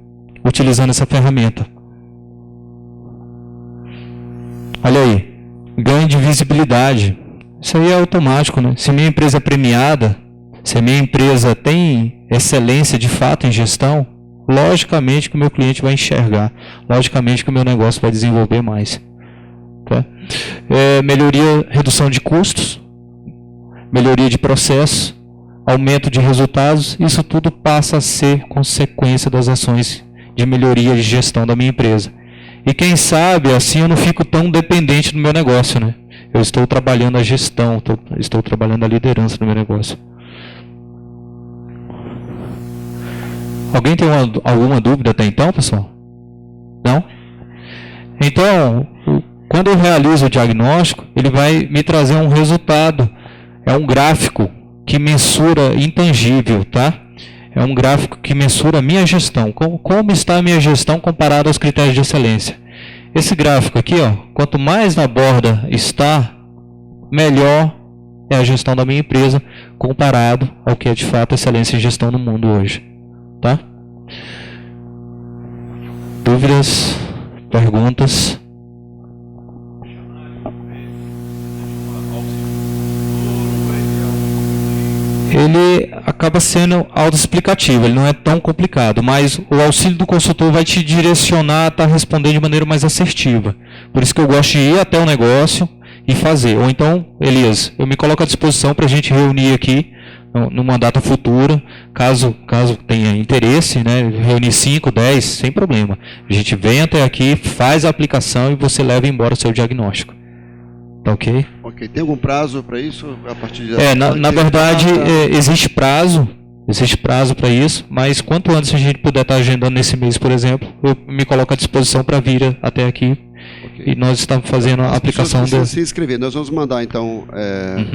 Utilizando essa ferramenta. Olha aí, ganho de visibilidade. Isso aí é automático, né? Se minha empresa é premiada, se a minha empresa tem excelência de fato em gestão, logicamente que o meu cliente vai enxergar, logicamente que o meu negócio vai desenvolver mais. Tá? Melhoria, redução de custos, melhoria de processo, aumento de resultados, isso tudo passa a ser consequência das ações de melhoria de gestão da minha empresa. E quem sabe, assim eu não fico tão dependente do meu negócio, né? Eu estou trabalhando a gestão, estou trabalhando a liderança do meu negócio. Alguém tem alguma dúvida até então, pessoal? Não? Então, quando eu realizo o diagnóstico, ele vai me trazer um resultado. É um gráfico que mensura intangível, tá? É um gráfico que mensura a minha gestão. Como está a minha gestão comparada aos critérios de excelência? Esse gráfico aqui, ó, quanto mais na borda está, melhor é a gestão da minha empresa comparado ao que é de fato excelência em gestão no mundo hoje. Tá? Dúvidas? Perguntas? Ele acaba sendo autoexplicativo, ele não é tão complicado, mas o auxílio do consultor vai te direcionar a estar respondendo de maneira mais assertiva. Por isso que eu gosto de ir até o negócio e fazer. Ou então, Elias, eu me coloco à disposição para a gente reunir aqui numa data futura, caso tenha interesse, né, reunir 5, 10, sem problema. A gente vem até aqui, faz a aplicação e você leva embora o seu diagnóstico. Tá ok? Ok. Tem algum prazo para isso? A partir de na verdade, existe prazo para isso, mas quanto antes a gente puder estar agendando nesse mês, por exemplo, eu me coloco à disposição para vir até aqui. Okay. E nós estamos fazendo a aplicação dele. Se inscrever, nós vamos mandar então,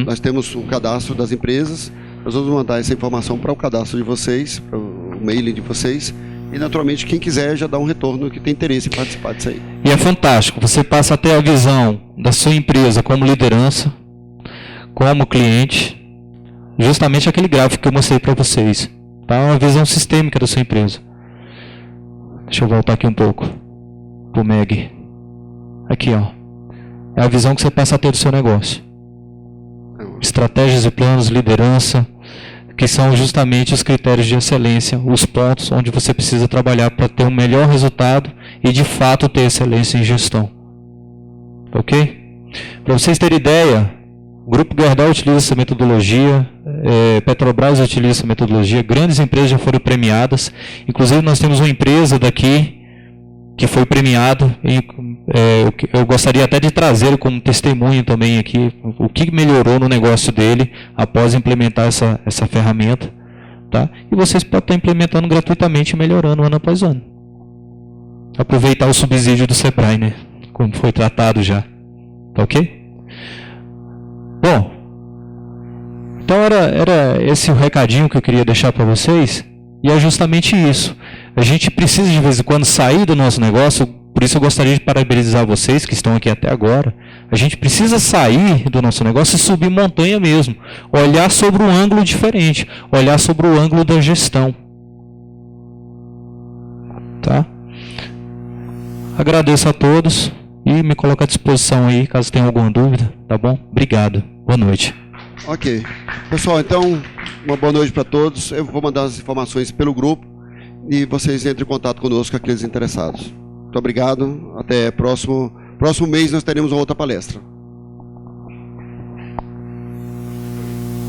nós temos um cadastro das empresas, nós vamos mandar essa informação para o cadastro de vocês, para o mailing de vocês, e naturalmente quem quiser já dá um retorno que tem interesse em participar disso aí. E é fantástico, você passa até a visão da sua empresa como liderança, como cliente, justamente aquele gráfico que eu mostrei para vocês, tá? Uma visão sistêmica da sua empresa. Deixa eu voltar aqui um pouco pro Meg. Aqui, ó. É a visão que você passa a ter do seu negócio. Estratégias e planos, liderança, que são justamente os critérios de excelência, os pontos onde você precisa trabalhar para ter um melhor resultado e de fato ter excelência em gestão. Ok? Para vocês terem ideia, o Grupo Gerdau utiliza essa metodologia, Petrobras utiliza essa metodologia, grandes empresas já foram premiadas, inclusive nós temos uma empresa daqui que foi premiado, e eu gostaria até de trazê-lo como testemunho também aqui, o que melhorou no negócio dele após implementar essa ferramenta, tá? E vocês podem estar implementando gratuitamente e melhorando ano após ano. Aproveitar o subsídio do Sebrae, né? Como foi tratado já, tá ok? Bom, então era esse o recadinho que eu queria deixar para vocês, e é justamente isso. A gente precisa de vez em quando sair do nosso negócio, por isso eu gostaria de parabenizar vocês que estão aqui até agora. A gente precisa sair do nosso negócio e subir montanha mesmo. Olhar sobre um ângulo diferente, olhar sobre o ângulo da gestão. Tá? Agradeço a todos e me coloco à disposição aí, caso tenha alguma dúvida, tá bom? Obrigado. Boa noite. Ok. Pessoal, então, uma boa noite para todos. Eu vou mandar as informações pelo grupo e vocês entrem em contato conosco, aqueles interessados. Muito obrigado. Até próximo mês nós teremos uma outra palestra.